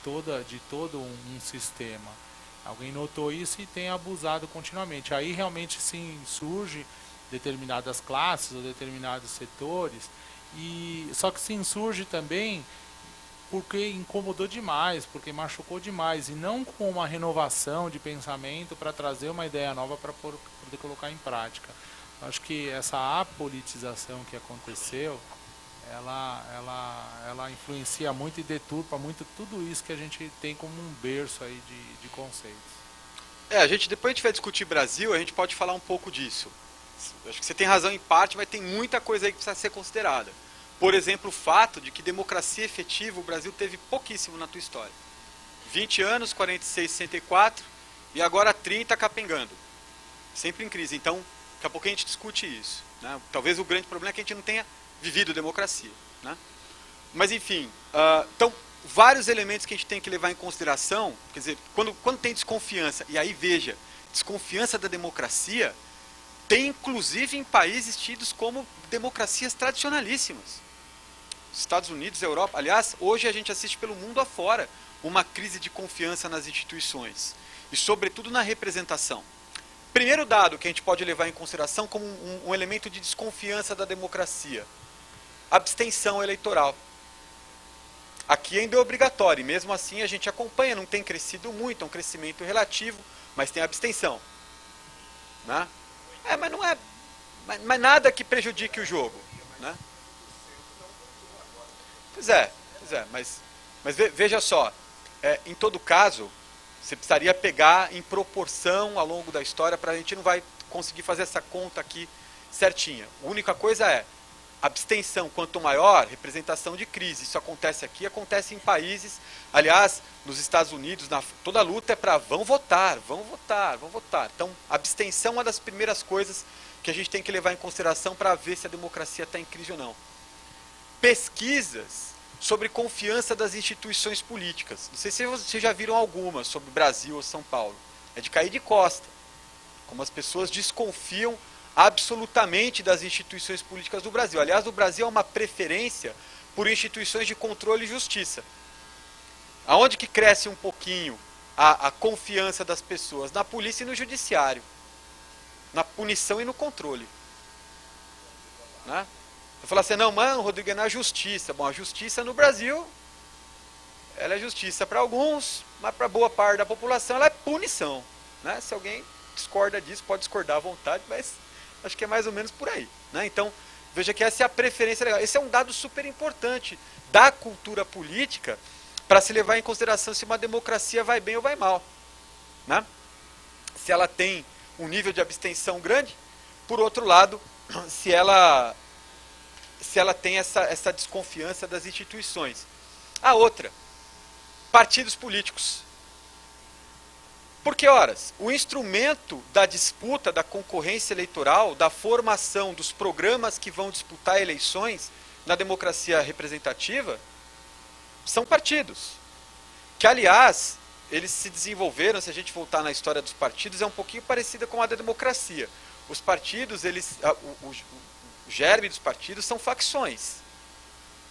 todo um sistema. Alguém notou isso e tem abusado continuamente. Aí realmente sim surge determinadas classes ou determinados setores, e só que se insurge também porque incomodou demais, porque machucou demais, e não com uma renovação de pensamento para trazer uma ideia nova para poder colocar em prática. Acho que essa apolitização que aconteceu, ela influencia muito e deturpa muito tudo isso que a gente tem como um berço aí de conceitos. Depois a gente vai discutir Brasil, a gente pode falar um pouco disso. Acho que você tem razão em parte, mas tem muita coisa aí que precisa ser considerada. Por exemplo, o fato de que democracia efetiva o Brasil teve pouquíssimo na tua história. 20 anos, 46, 64, e agora 30 capengando. Sempre em crise. Então, daqui a pouco a gente discute isso, né? Talvez o grande problema é que a gente não tenha vivido democracia, né? Mas, enfim, então, vários elementos que a gente tem que levar em consideração, quer dizer, quando tem desconfiança, e aí veja, desconfiança da democracia, tem inclusive em países tidos como democracias tradicionalíssimas. Estados Unidos, Europa, aliás, hoje a gente assiste pelo mundo afora uma crise de confiança nas instituições e sobretudo na representação. Primeiro dado que a gente pode levar em consideração como um elemento de desconfiança da democracia: abstenção eleitoral. Aqui ainda é obrigatório, e mesmo assim a gente acompanha, não tem crescido muito, é um crescimento relativo, mas tem abstenção, né? Mas não é mas nada que prejudique o jogo, né? Pois é, mas veja só, em todo caso, você precisaria pegar em proporção ao longo da história, a gente não vai conseguir fazer essa conta aqui certinha. A única coisa é, abstenção quanto maior, representação de crise. Isso acontece aqui, acontece em países, aliás, nos Estados Unidos, toda a luta é para vão votar. Então, abstenção é uma das primeiras coisas que a gente tem que levar em consideração para ver se a democracia está em crise ou não. Pesquisas sobre confiança das instituições políticas. Não sei se vocês já viram algumas sobre Brasil ou São Paulo. É de cair de costa. Como as pessoas desconfiam absolutamente das instituições políticas do Brasil. Aliás, no Brasil há uma preferência por instituições de controle e justiça. Aonde que cresce um pouquinho a confiança das pessoas? Na polícia e no judiciário. Na punição e no controle. Né? Você fala assim, não, mano, Rodrigo, é na justiça. Bom, a justiça no Brasil, ela é justiça para alguns, mas para boa parte da população ela é punição. Né? Se alguém discorda disso, pode discordar à vontade, mas acho que é mais ou menos por aí. Né? Então, veja que essa é a preferência legal. Esse é um dado super importante da cultura política para se levar em consideração se uma democracia vai bem ou vai mal. Né? Se ela tem um nível de abstenção grande, por outro lado, se ela tem essa desconfiança das instituições. A outra, partidos políticos. Porque, horas, o instrumento da disputa, da concorrência eleitoral, da formação dos programas que vão disputar eleições na democracia representativa, são partidos. Que, aliás, eles se desenvolveram, se a gente voltar na história dos partidos, é um pouquinho parecida com a da democracia. Os partidos, o germe dos partidos são facções,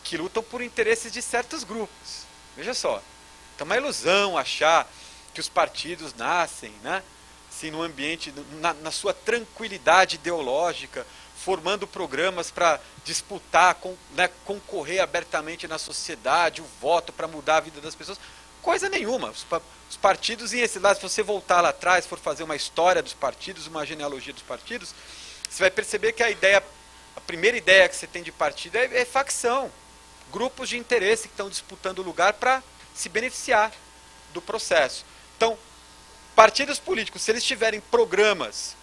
que lutam por interesses de certos grupos. Veja só, então é uma ilusão achar que os partidos nascem, né, assim, num ambiente, na sua tranquilidade ideológica, formando programas para disputar, concorrer abertamente na sociedade, o voto para mudar a vida das pessoas. Coisa nenhuma. Os partidos, em esse lado, se você voltar lá atrás, for fazer uma história dos partidos, uma genealogia dos partidos, você vai perceber que a primeira ideia que você tem de partido é facção. Grupos de interesse que estão disputando o lugar para se beneficiar do processo. Então, partidos políticos, se eles tiverem programas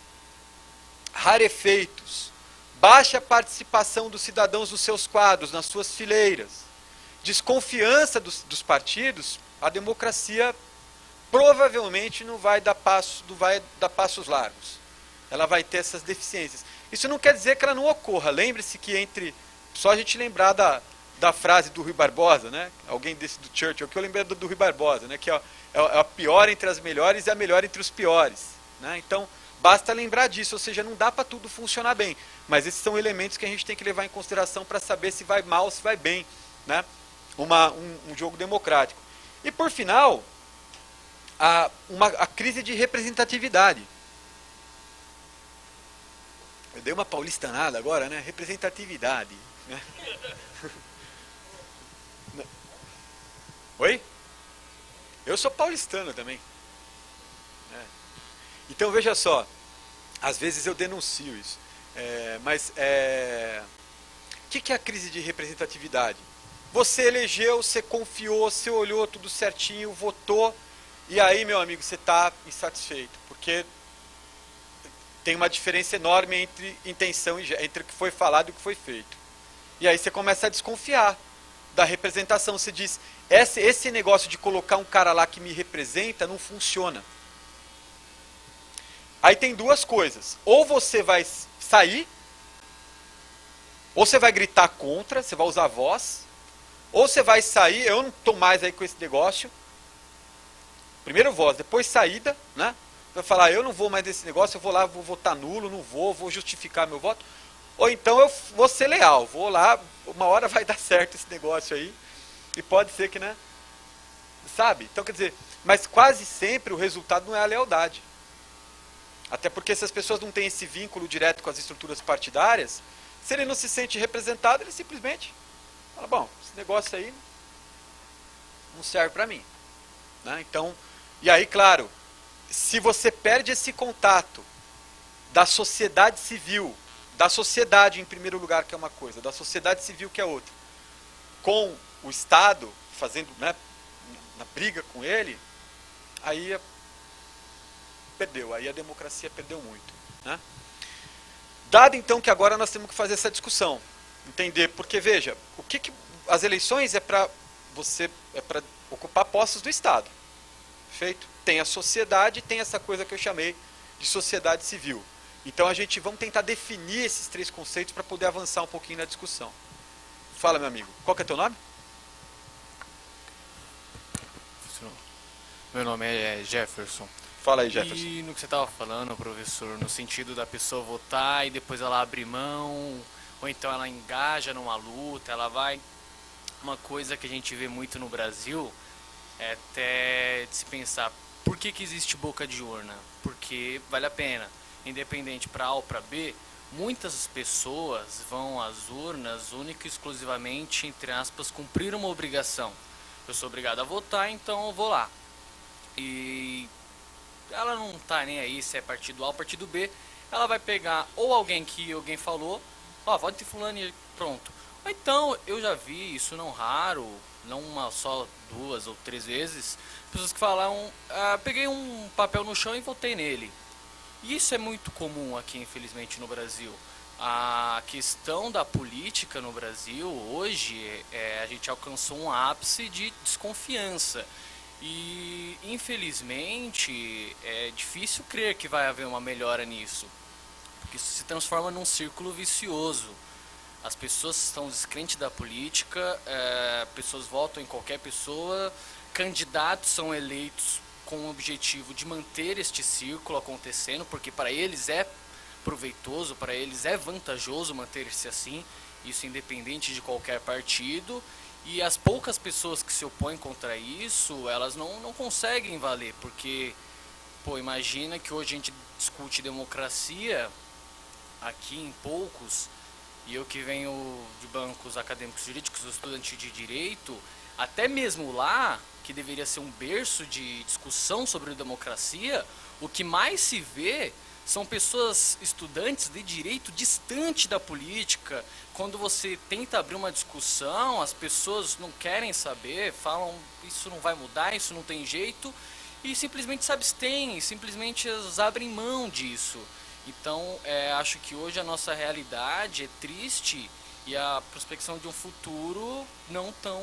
rarefeitos, baixa participação dos cidadãos nos seus quadros, nas suas fileiras, desconfiança dos partidos, a democracia provavelmente não vai dar passos largos. Ela vai ter essas deficiências. Isso não quer dizer que ela não ocorra. Lembre-se que só a gente lembrar da frase do Rui Barbosa, né? Alguém desse do Churchill, que eu lembrei do Rui Barbosa, né? Que é a pior entre as melhores e a melhor entre os piores. Né? Então, basta lembrar disso, ou seja, não dá para tudo funcionar bem. Mas esses são elementos que a gente tem que levar em consideração para saber se vai mal ou se vai bem. Né? Um jogo democrático. E por final, a crise de representatividade. Eu dei uma paulistanada agora, né? Representatividade. Né? Oi? Eu sou paulistano também. Então veja só, às vezes eu denuncio isso. O que é a crise de representatividade? Você elegeu, você confiou, você olhou tudo certinho, votou, e aí, meu amigo, você está insatisfeito, porque tem uma diferença enorme entre intenção entre o que foi falado e o que foi feito. E aí você começa a desconfiar da representação. Você diz, esse negócio de colocar um cara lá que me representa não funciona. Aí tem duas coisas. Ou você vai sair, ou você vai gritar contra, você vai usar a voz, ou você vai sair, eu não estou mais aí com esse negócio. Primeiro voz, depois saída, né? Vai falar, eu não vou mais nesse negócio, eu vou lá, vou votar nulo, não vou justificar meu voto. Ou então eu vou ser leal, vou lá, uma hora vai dar certo esse negócio aí. E pode ser que, né? Sabe? Então, quer dizer, mas quase sempre o resultado não é a lealdade. Até porque se as pessoas não têm esse vínculo direto com as estruturas partidárias, se ele não se sente representado, ele simplesmente fala, bom, esse negócio aí não serve para mim. Né? Então, e aí, claro, se você perde esse contato da sociedade civil, da sociedade em primeiro lugar, que é uma coisa, da sociedade civil, que é outra, com o Estado, fazendo, né, na briga com ele, aí perdeu, aí a democracia perdeu muito. Né? Dado então que agora nós temos que fazer essa discussão, entender, porque veja, as eleições é para ocupar postos do Estado. Feito? Tem a sociedade, tem essa coisa que eu chamei de sociedade civil. Então vamos tentar definir esses três conceitos para poder avançar um pouquinho na discussão. Fala, meu amigo, qual que é teu nome? Meu nome é Jefferson. Fala aí, Jefferson. E no que você estava falando, professor, no sentido da pessoa votar e depois ela abre mão, ou então ela engaja numa luta, ela vai... Uma coisa que a gente vê muito no Brasil é até de se pensar, por que existe boca de urna? Porque vale a pena, independente para A ou para B, muitas pessoas vão às urnas única e exclusivamente, entre aspas, cumprir uma obrigação. Eu sou obrigado a votar, então eu vou lá. E ela não tá nem aí se é partido A ou partido B, ela vai pegar ou alguém que alguém falou, vote em fulano e pronto. Ou então, eu já vi isso não raro, não uma só, 2 ou 3 vezes, pessoas que falam, peguei um papel no chão e votei nele. E isso é muito comum aqui, infelizmente, no Brasil. A questão da política no Brasil, hoje, a gente alcançou um ápice de desconfiança. E, infelizmente, é difícil crer que vai haver uma melhora nisso. Porque isso se transforma num círculo vicioso. As pessoas estão descrentes da política, pessoas votam em qualquer pessoa, candidatos são eleitos com o objetivo de manter este círculo acontecendo, porque para eles é proveitoso, para eles é vantajoso manter-se assim, isso independente de qualquer partido, e as poucas pessoas que se opõem contra isso, elas não conseguem valer, porque, imagina que hoje a gente discute democracia aqui em poucos, e eu que venho de bancos acadêmicos jurídicos, estudante de direito, até mesmo lá, que deveria ser um berço de discussão sobre democracia, o que mais se vê são pessoas, estudantes de direito distante da política. Quando você tenta abrir uma discussão, as pessoas não querem saber, falam isso não vai mudar, isso não tem jeito, e simplesmente se abstêm, simplesmente elas abrem mão disso. Então, acho que hoje a nossa realidade é triste e a prospecção de um futuro não tão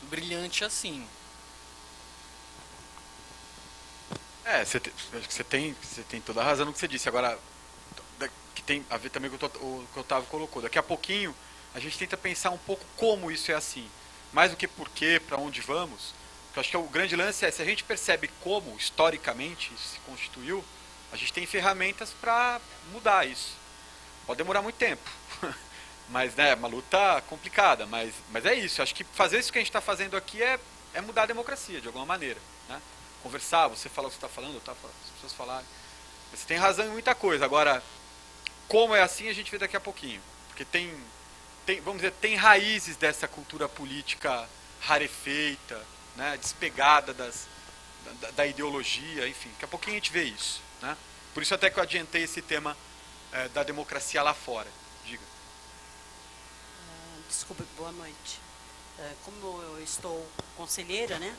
brilhante assim. Acho que você tem toda a razão no que você disse. Agora, que tem a ver também com o que o Otávio colocou. Daqui a pouquinho, a gente tenta pensar um pouco como isso é assim. Mais do que por quê, para onde vamos. Porque eu acho que o grande lance é, se a gente percebe como, historicamente, isso se constituiu, a gente tem ferramentas para mudar isso. Pode demorar muito tempo. Mas, né, é uma luta complicada. Mas é isso. Eu acho que fazer isso que a gente está fazendo aqui é mudar a democracia, de alguma maneira. Né? Conversar, você fala o que você está falando, eu tava falando, as pessoas falarem. Você tem razão em muita coisa. Agora, como é assim, a gente vê daqui a pouquinho. Porque vamos dizer, tem raízes dessa cultura política rarefeita, né, despegada da ideologia, enfim. Daqui a pouquinho a gente vê isso. Né? Por isso até que eu adiantei esse tema da democracia lá fora. Diga. Desculpe, boa noite. Como eu estou conselheira, né?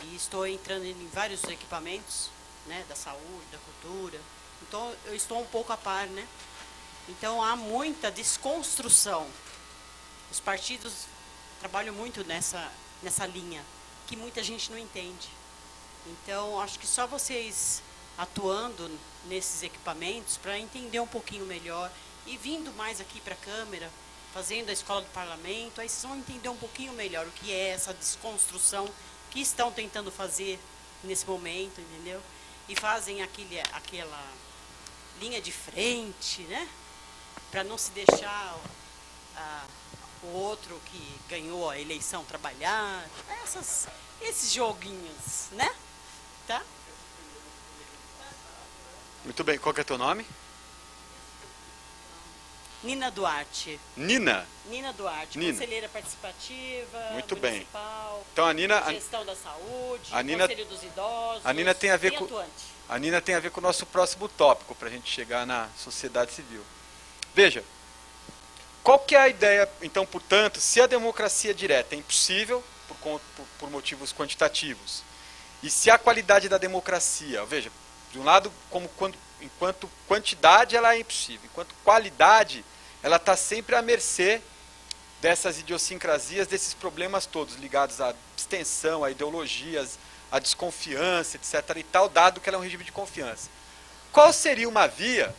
E estou entrando em vários equipamentos, né, da saúde, da cultura. Então, eu estou um pouco a par, né? Então, há muita desconstrução. Os partidos trabalham muito nessa linha, que muita gente não entende. Então, acho que só vocês atuando nesses equipamentos para entender um pouquinho melhor e vindo mais aqui para a Câmara, fazendo a Escola do Parlamento, aí vocês vão entender um pouquinho melhor o que é essa desconstrução que estão tentando fazer nesse momento, entendeu? E fazem aquela linha de frente, né? Para não se deixar o outro que ganhou a eleição trabalhar, esses joguinhos, né? Tá? Muito bem, qual que é o teu nome? Nina Duarte. Nina? Nina Duarte, Nina. Conselheira participativa, Muito municipal, bem. Então a Nina, gestão da saúde, a Nina, Conselho dos Idosos. a Nina tem a ver bem com atuante. a Nina tem a ver com o nosso próximo tópico para a gente chegar na sociedade civil. Veja, qual que é a ideia? Então, portanto, se a democracia direta é impossível por motivos quantitativos, e se a qualidade da democracia, veja, de um lado, enquanto quantidade ela é impossível, enquanto qualidade ela está sempre à mercê dessas idiosincrasias, desses problemas todos ligados à abstenção, à ideologias, à desconfiança, etc. e tal, dado que ela é um regime de confiança. Qual seria uma via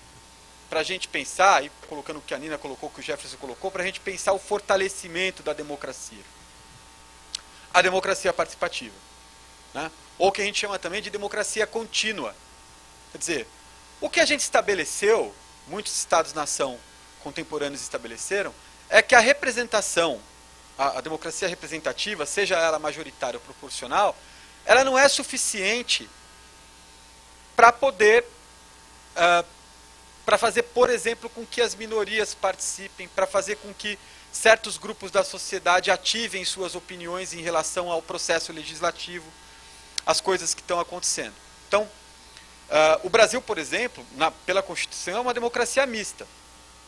para a gente pensar, e colocando o que a Nina colocou, o que o Jefferson colocou, para a gente pensar o fortalecimento da democracia? A democracia participativa. Né? Ou o que a gente chama também de democracia contínua. Quer dizer, o que a gente estabeleceu, muitos Estados-nação contemporâneos estabeleceram, é que a representação, a democracia representativa, seja ela majoritária ou proporcional, ela não é suficiente para poder, para fazer, por exemplo, com que as minorias participem, para fazer com que certos grupos da sociedade ativem suas opiniões em relação ao processo legislativo, as coisas que estão acontecendo. Então, o Brasil, por exemplo, pela Constituição, é uma democracia mista.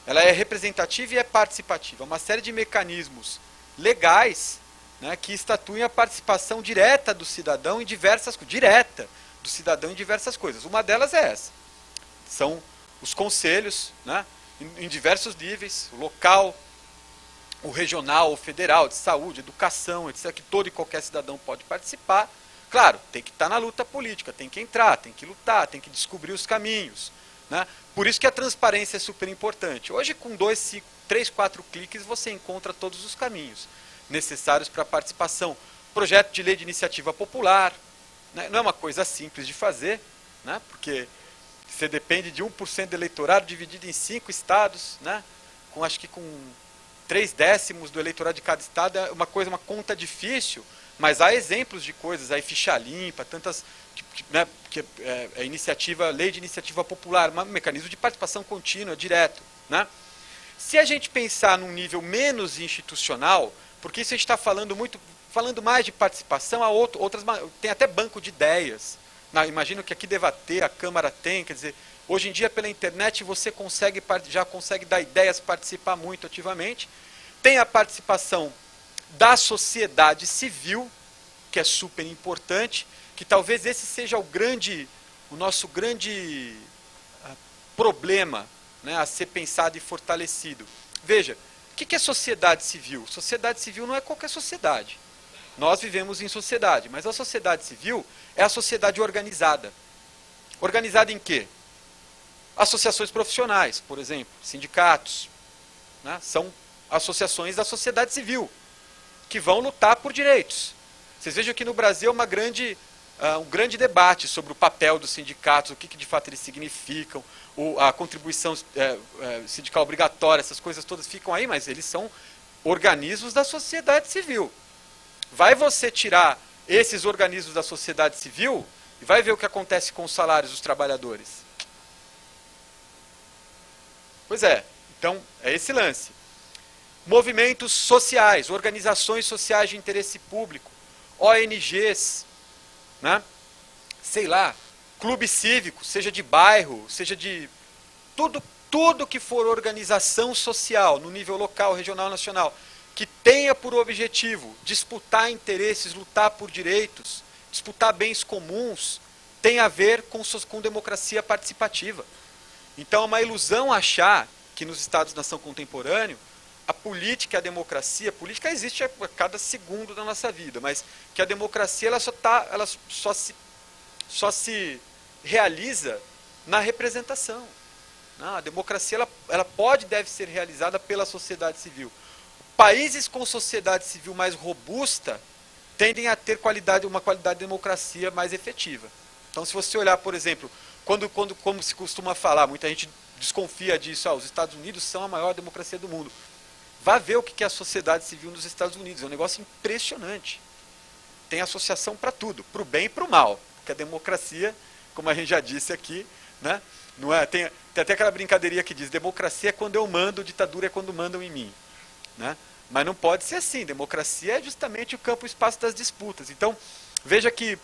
Ela é representativa e é participativa. Uma série de mecanismos legais, né, que estatuem a participação direta do cidadão em diversas coisas. Direta do cidadão em diversas coisas. Uma delas é essa. São os conselhos, né, em diversos níveis, o local, o regional, o federal, de saúde, educação, etc., que todo e qualquer cidadão pode participar. Claro, tem que estar na luta política, tem que entrar, tem que lutar, tem que descobrir os caminhos. Né? Por isso que a transparência é super importante. Hoje, com 2, 5, 3, 4 cliques, você encontra todos os caminhos necessários para a participação. Projeto de lei de iniciativa popular, né? Não é uma coisa simples de fazer, né? Porque você depende de 1% do eleitorado dividido em 5 estados, né? Acho que com 3/10 do eleitorado de cada estado, é uma conta difícil. Mas há exemplos de coisas, aí ficha limpa, tantas, né, lei de iniciativa popular, um mecanismo de participação contínua, direto. Né? Se a gente pensar num nível menos institucional, porque isso a gente está falando mais de participação, tem até banco de ideias. Imagino que aqui deva ter, a Câmara tem, quer dizer, hoje em dia pela internet você já consegue dar ideias, participar muito ativamente. Tem a participação da sociedade civil, que é super importante, que talvez esse seja o nosso grande problema, né, a ser pensado e fortalecido. Veja, o que é sociedade civil? Sociedade civil não é qualquer sociedade. Nós vivemos em sociedade, mas a sociedade civil é a sociedade organizada. Organizada em quê? Associações profissionais, por exemplo, sindicatos, né? São associações da sociedade civil, que vão lutar por direitos. Vocês vejam que no Brasil é um grande debate sobre o papel dos sindicatos, o que de fato eles significam, a contribuição sindical obrigatória, essas coisas todas ficam aí, mas eles são organismos da sociedade civil. Vai você tirar esses organismos da sociedade civil e vai ver o que acontece com os salários dos trabalhadores. Pois é, então é esse lance. Movimentos sociais, organizações sociais de interesse público, ONGs, né? Sei lá, clube cívico, seja de bairro, seja de tudo que for organização social no nível local, regional, nacional, que tenha por objetivo disputar interesses, lutar por direitos, disputar bens comuns, tem a ver com democracia participativa. Então é uma ilusão achar que nos Estados-nação contemporâneo a política e a democracia, a política existe a cada segundo da nossa vida, mas que a democracia ela só se realiza na representação. Não, a democracia ela pode e deve ser realizada pela sociedade civil. Países com sociedade civil mais robusta tendem a ter uma qualidade de democracia mais efetiva. Então, se você olhar, por exemplo, como se costuma falar, muita gente desconfia disso, os Estados Unidos são a maior democracia do mundo. Vá ver o que é a sociedade civil nos Estados Unidos, é um negócio impressionante. Tem associação para tudo, para o bem e para o mal, porque a democracia, como a gente já disse aqui, né, não é, tem até aquela brincadeirinha que diz, democracia é quando eu mando, ditadura é quando mandam em mim. Né? Mas não pode ser assim, democracia é justamente o campo e espaço das disputas. Então, veja que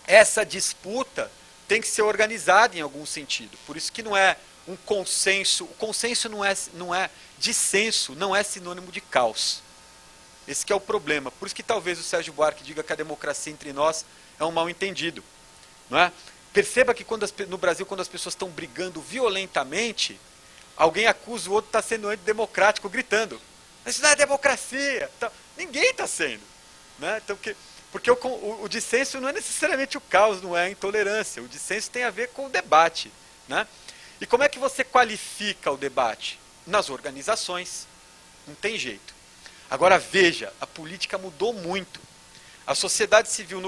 essa disputa tem que ser organizada em algum sentido. Por isso que não é um consenso, o consenso não é dissenso, não é sinônimo de caos. Esse que é o problema. Por isso que talvez o Sérgio Buarque diga que a democracia entre nós é um mal-entendido. Não é? Perceba que no Brasil, quando as pessoas estão brigando violentamente, alguém acusa o outro de estar sendo antidemocrático, gritando. Isso não é democracia. Então, ninguém está sendo. Né? Então, porque o dissenso não é necessariamente o caos, não é a intolerância. O dissenso tem a ver com o debate. Né? E como é que você qualifica o debate? Nas organizações. Não tem jeito. Agora veja, a política mudou muito. A sociedade civil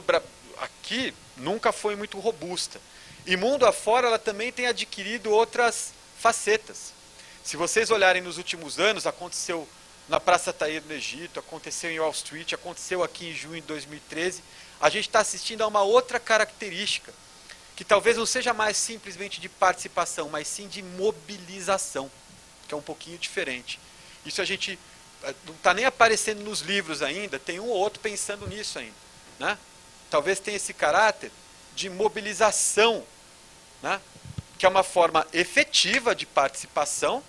aqui nunca foi muito robusta. E mundo afora ela também tem adquirido outras facetas. Se vocês olharem nos últimos anos, aconteceu na Praça Tahrir no Egito, aconteceu em Wall Street, aconteceu aqui em junho de 2013, a gente está assistindo a uma outra característica, que talvez não seja mais simplesmente de participação, mas sim de mobilização, que é um pouquinho diferente. Isso a gente não está nem aparecendo nos livros ainda, tem um ou outro pensando nisso ainda. Né? Talvez tenha esse caráter de mobilização, né? Que é uma forma efetiva de participação,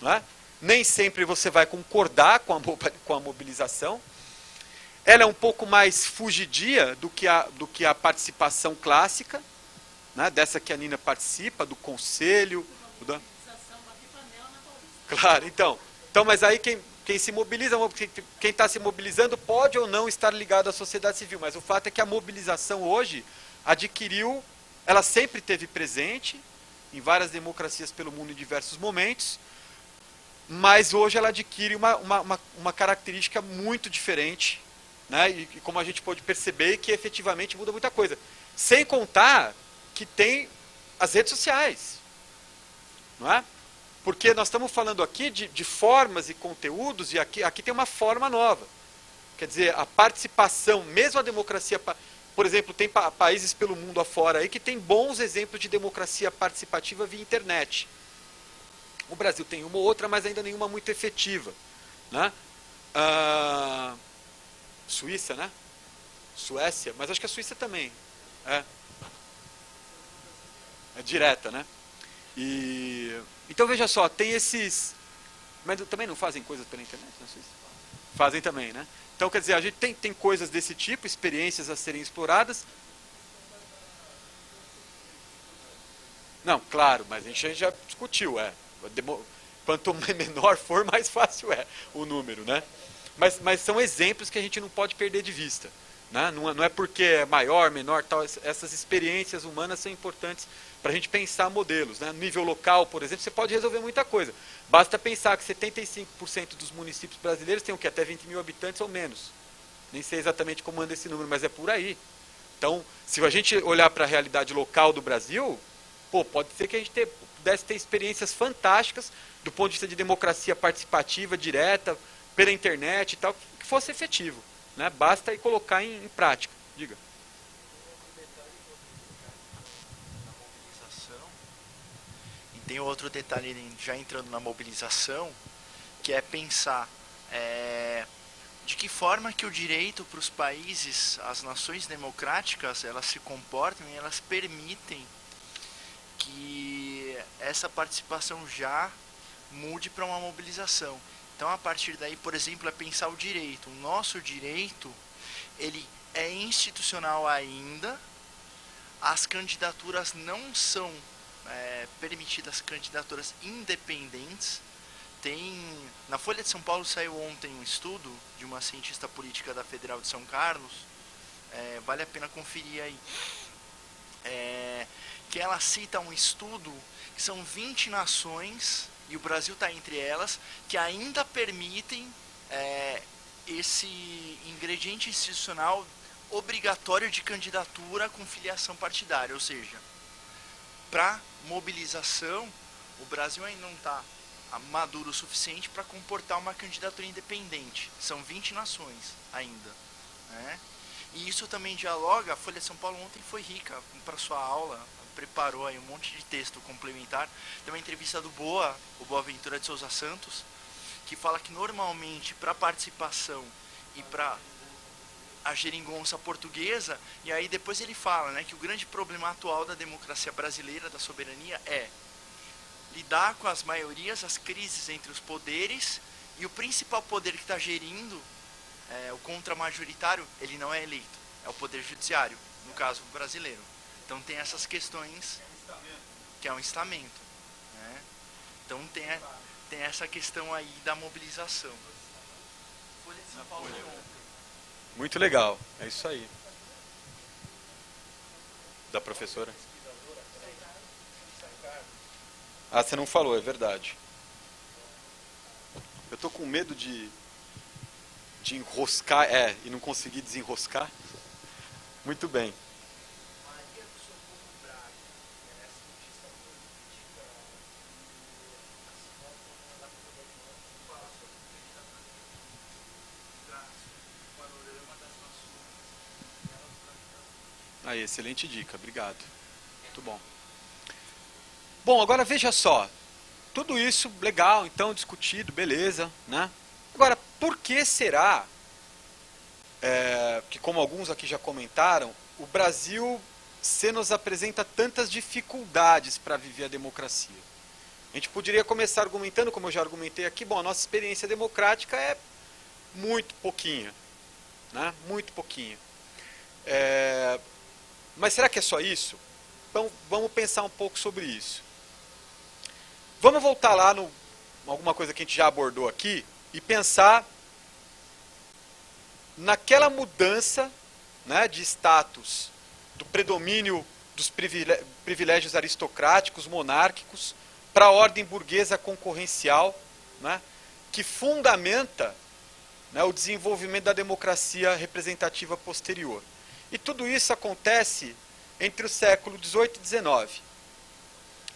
né? Nem sempre você vai concordar com a mobilização. Ela é um pouco mais fugidia do que a participação clássica, né? Dessa que a Nina participa, do conselho. Claro, então, mas aí quem se mobiliza, quem está se mobilizando pode ou não estar ligado à sociedade civil, mas o fato é que a mobilização hoje adquiriu, ela sempre esteve presente em várias democracias pelo mundo em diversos momentos, mas hoje ela adquire uma característica muito diferente, né? E como a gente pode perceber, que efetivamente muda muita coisa. Sem contar que tem as redes sociais, não é? Porque nós estamos falando aqui de formas e conteúdos, e aqui tem uma forma nova. Quer dizer, a participação, mesmo a democracia, por exemplo, tem países pelo mundo afora aí que tem bons exemplos de democracia participativa via internet. O Brasil tem uma ou outra, mas ainda nenhuma muito efetiva. Né? Suíça, né? Suécia, mas acho que a Suíça também. É direta, né? Então veja só, tem esses... Mas também não fazem coisas pela internet na Suíça? Fazem também, né? Então, quer dizer, a gente tem coisas desse tipo, experiências a serem exploradas. Não, claro, mas a gente já discutiu, Quanto menor for, mais fácil é o número, né? Mas são exemplos que a gente não pode perder de vista. Né? Não é porque é maior, menor, tal, essas experiências humanas são importantes para a gente pensar modelos. Né? No nível local, por exemplo, você pode resolver muita coisa. Basta pensar que 75% dos municípios brasileiros têm o quê? Até 20 mil habitantes ou menos. Nem sei exatamente como anda esse número, mas é por aí. Então, se a gente olhar para a realidade local do Brasil, pode ser que a gente pudesse ter experiências fantásticas do ponto de vista de democracia participativa, direta, pela internet e tal, que fosse efetivo. Né? Basta ir colocar em prática. Diga. E tem outro detalhe, já entrando na mobilização, que é pensar de que forma que o direito para os países, as nações democráticas, elas se comportam e elas permitem que essa participação já mude para uma mobilização. Então, a partir daí, por exemplo, é pensar o direito. O nosso direito, ele é institucional ainda, as candidaturas não são permitidas candidaturas independentes. Na Folha de São Paulo saiu ontem um estudo de uma cientista política da Federal de São Carlos, vale a pena conferir aí, que ela cita um estudo que são 20 nações, e o Brasil está entre elas, que ainda permitem esse ingrediente institucional obrigatório de candidatura com filiação partidária. Ou seja, para mobilização, o Brasil ainda não está maduro o suficiente para comportar uma candidatura independente. São 20 nações ainda. Né? E isso também dialoga, a Folha de São Paulo ontem foi rica para sua aula, preparou aí um monte de texto complementar. Tem uma entrevista do o Boaventura de Souza Santos, que fala que normalmente para participação e para a geringonça portuguesa, e aí depois ele fala, né, que o grande problema atual da democracia brasileira, da soberania, é lidar com as maiorias, as crises entre os poderes, e o principal poder que está gerindo, o contramajoritário, ele não é eleito, é o poder judiciário, no caso brasileiro. Então tem essas questões, que é um estamento. Né? Então tem essa questão aí da mobilização. Folha de São Paulo de ontem. Muito legal, é isso aí. Da professora? Ah, você não falou, é verdade. Eu tô com medo de enroscar, e não conseguir desenroscar. Muito bem. Aí, excelente dica, obrigado. Muito bom. Bom, agora veja só. Tudo isso legal, então, discutido, beleza, né? Agora, por que será que, como alguns aqui já comentaram, o Brasil se nos apresenta tantas dificuldades para viver a democracia? A gente poderia começar argumentando, como eu já argumentei aqui, bom, a nossa experiência democrática é muito pouquinha, né? Muito pouquinha. Mas será que é só isso? Então, vamos pensar um pouco sobre isso. Vamos voltar lá no alguma coisa que a gente já abordou aqui e pensar naquela mudança, né, de status do predomínio dos privilégios aristocráticos, monárquicos, para a ordem burguesa concorrencial, né, que fundamenta, né, o desenvolvimento da democracia representativa posterior. E tudo isso acontece entre o século XVIII e XIX.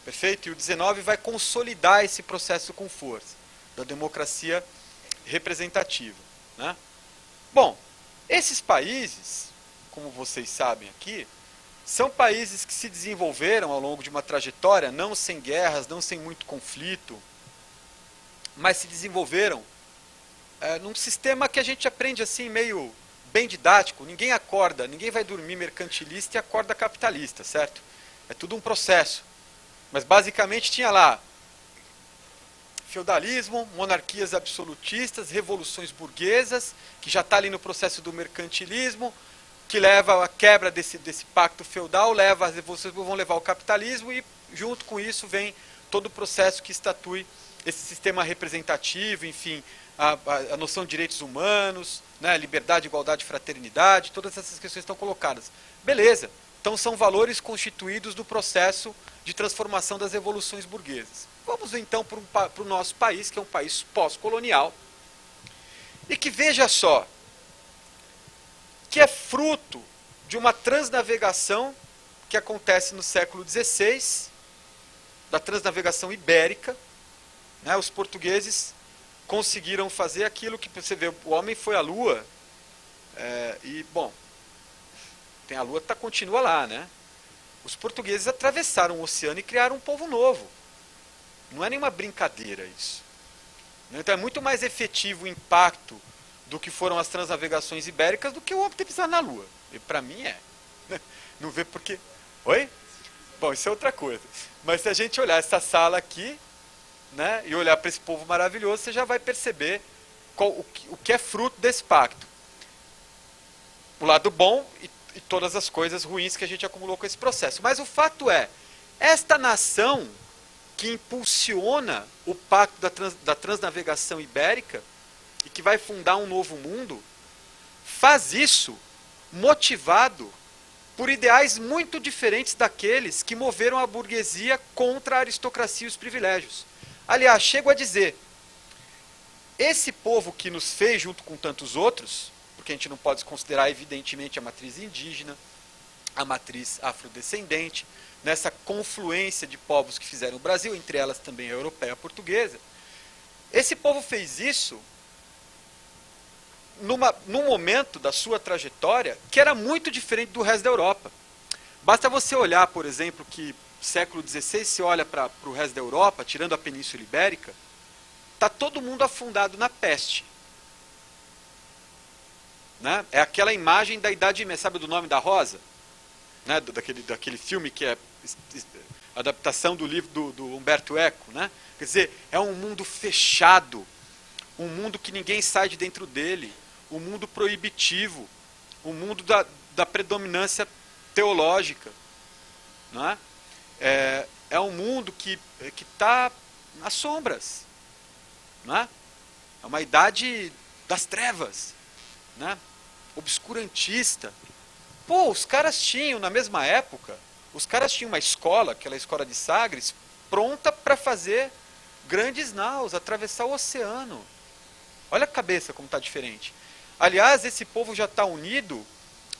Perfeito? E o XIX vai consolidar esse processo com força, da democracia representativa. Né? Bom, esses países, como vocês sabem aqui, são países que se desenvolveram ao longo de uma trajetória, não sem guerras, não sem muito conflito, mas se desenvolveram num sistema que a gente aprende assim meio bem didático. Ninguém acorda, ninguém vai dormir mercantilista e acorda capitalista, certo? É tudo um processo. Mas basicamente tinha lá feudalismo, monarquias absolutistas, revoluções burguesas, que já está ali no processo do mercantilismo, que leva à quebra desse pacto feudal, leva as revoluções, vão levar ao capitalismo, e junto com isso vem todo o processo que estatui esse sistema representativo, enfim, a noção de direitos humanos, né, liberdade, igualdade, fraternidade, todas essas questões estão colocadas. Beleza, então são valores constituídos do processo de transformação das revoluções burguesas. Vamos então para o nosso país, que é um país pós-colonial, e que, veja só, que é fruto de uma transnavegação que acontece no século XVI, da transnavegação ibérica, né, os portugueses conseguiram fazer aquilo que você vê, o homem foi à Lua, e, bom, tem a Lua que continua lá, né? Os portugueses atravessaram o oceano e criaram um povo novo. Não é nenhuma brincadeira isso. Então é muito mais efetivo o impacto do que foram as transnavegações ibéricas do que o homem ter pisado na Lua. E para mim é. Não vê porque... Oi? Bom, isso é outra coisa. Mas se a gente olhar essa sala aqui, né, e olhar para esse povo maravilhoso, você já vai perceber o que é fruto desse pacto. O lado bom e todas as coisas ruins que a gente acumulou com esse processo. Mas o fato é, esta nação que impulsiona o pacto da transnavegação ibérica e que vai fundar um novo mundo, faz isso motivado por ideais muito diferentes daqueles que moveram a burguesia contra a aristocracia e os privilégios. Aliás, chego a dizer, esse povo que nos fez junto com tantos outros, porque a gente não pode considerar evidentemente a matriz indígena, a matriz afrodescendente, nessa confluência de povos que fizeram o Brasil, entre elas também a europeia e a portuguesa. Esse povo fez isso num momento da sua trajetória que era muito diferente do resto da Europa. Basta você olhar, por exemplo, que século XVI, se olha para o resto da Europa, tirando a Península Ibérica, está todo mundo afundado na peste. Né? É aquela imagem da Idade Média, sabe do Nome da Rosa? Né? Daquele filme que é adaptação do livro do Humberto Eco. Né? Quer dizer, é um mundo fechado, um mundo que ninguém sai de dentro dele, um mundo proibitivo, um mundo da predominância teológica. Não é? É um mundo que está nas sombras. Não é? É uma idade das trevas, né? Obscurantista. Pô, os caras tinham, na mesma época, os caras tinham uma escola, aquela escola de Sagres, pronta para fazer grandes naus, atravessar o oceano. Olha a cabeça como está diferente. Aliás, esse povo já está unido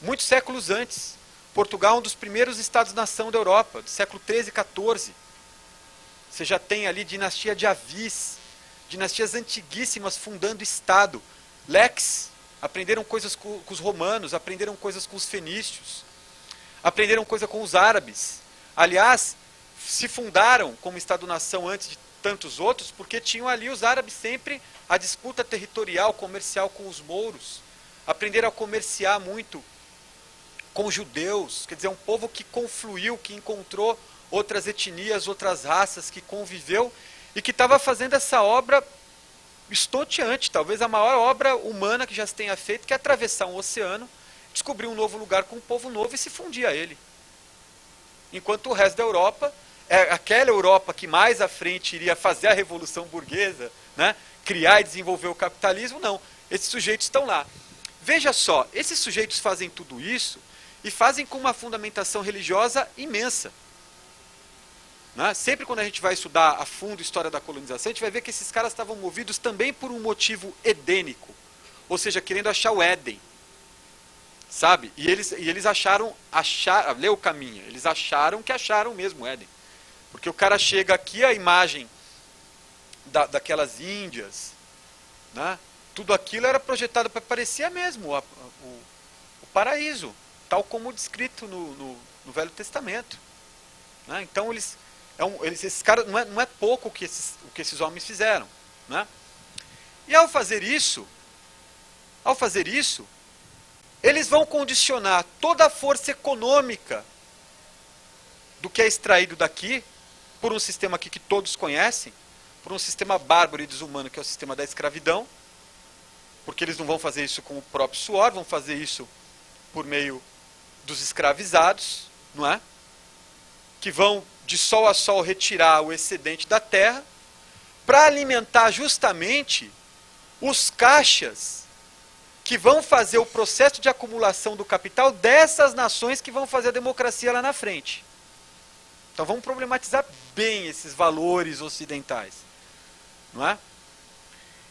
muitos séculos antes. Portugal é um dos primeiros estados-nação da Europa, do século XIII e XIV. Você já tem ali dinastia de Avis, dinastias antiguíssimas fundando Estado. Lex, aprenderam coisas com os romanos, aprenderam coisas com os fenícios, aprenderam coisa com os árabes. Aliás, se fundaram como Estado-nação antes de tantos outros, porque tinham ali os árabes sempre a disputa territorial, comercial com os mouros. Aprenderam a comerciar muito com os judeus, quer dizer, um povo que confluiu, que encontrou outras etnias, outras raças, que conviveu e que estava fazendo essa obra estonteante, talvez a maior obra humana que já se tenha feito, que é atravessar um oceano, descobrir um novo lugar com um povo novo e se fundir a ele. Enquanto o resto da Europa, aquela Europa que mais à frente iria fazer a revolução burguesa, né, criar e desenvolver o capitalismo, não. Esses sujeitos estão lá. Veja só, esses sujeitos fazem tudo isso e fazem com uma fundamentação religiosa imensa. Né? Sempre quando a gente vai estudar a fundo a história da colonização, a gente vai ver que esses caras estavam movidos também por um motivo edênico, ou seja, querendo achar o Éden. Sabe? E eles acharam lê o caminho, eles acharam que acharam mesmo o Éden. Porque o cara chega aqui, a imagem daquelas Índias, né? Tudo aquilo era projetado para parecer mesmo o paraíso, tal como descrito no Velho Testamento. Né? Então esses caras, não é pouco o que esses homens fizeram. Né? E ao fazer isso, eles vão condicionar toda a força econômica do que é extraído daqui, por um sistema aqui que todos conhecem, por um sistema bárbaro e desumano que é o sistema da escravidão, porque eles não vão fazer isso com o próprio suor, vão fazer isso por meio dos escravizados, não é? Que vão de sol a sol retirar o excedente da terra para alimentar justamente os caixas que vão fazer o processo de acumulação do capital dessas nações que vão fazer a democracia lá na frente. Então vamos problematizar bem esses valores ocidentais. Não é?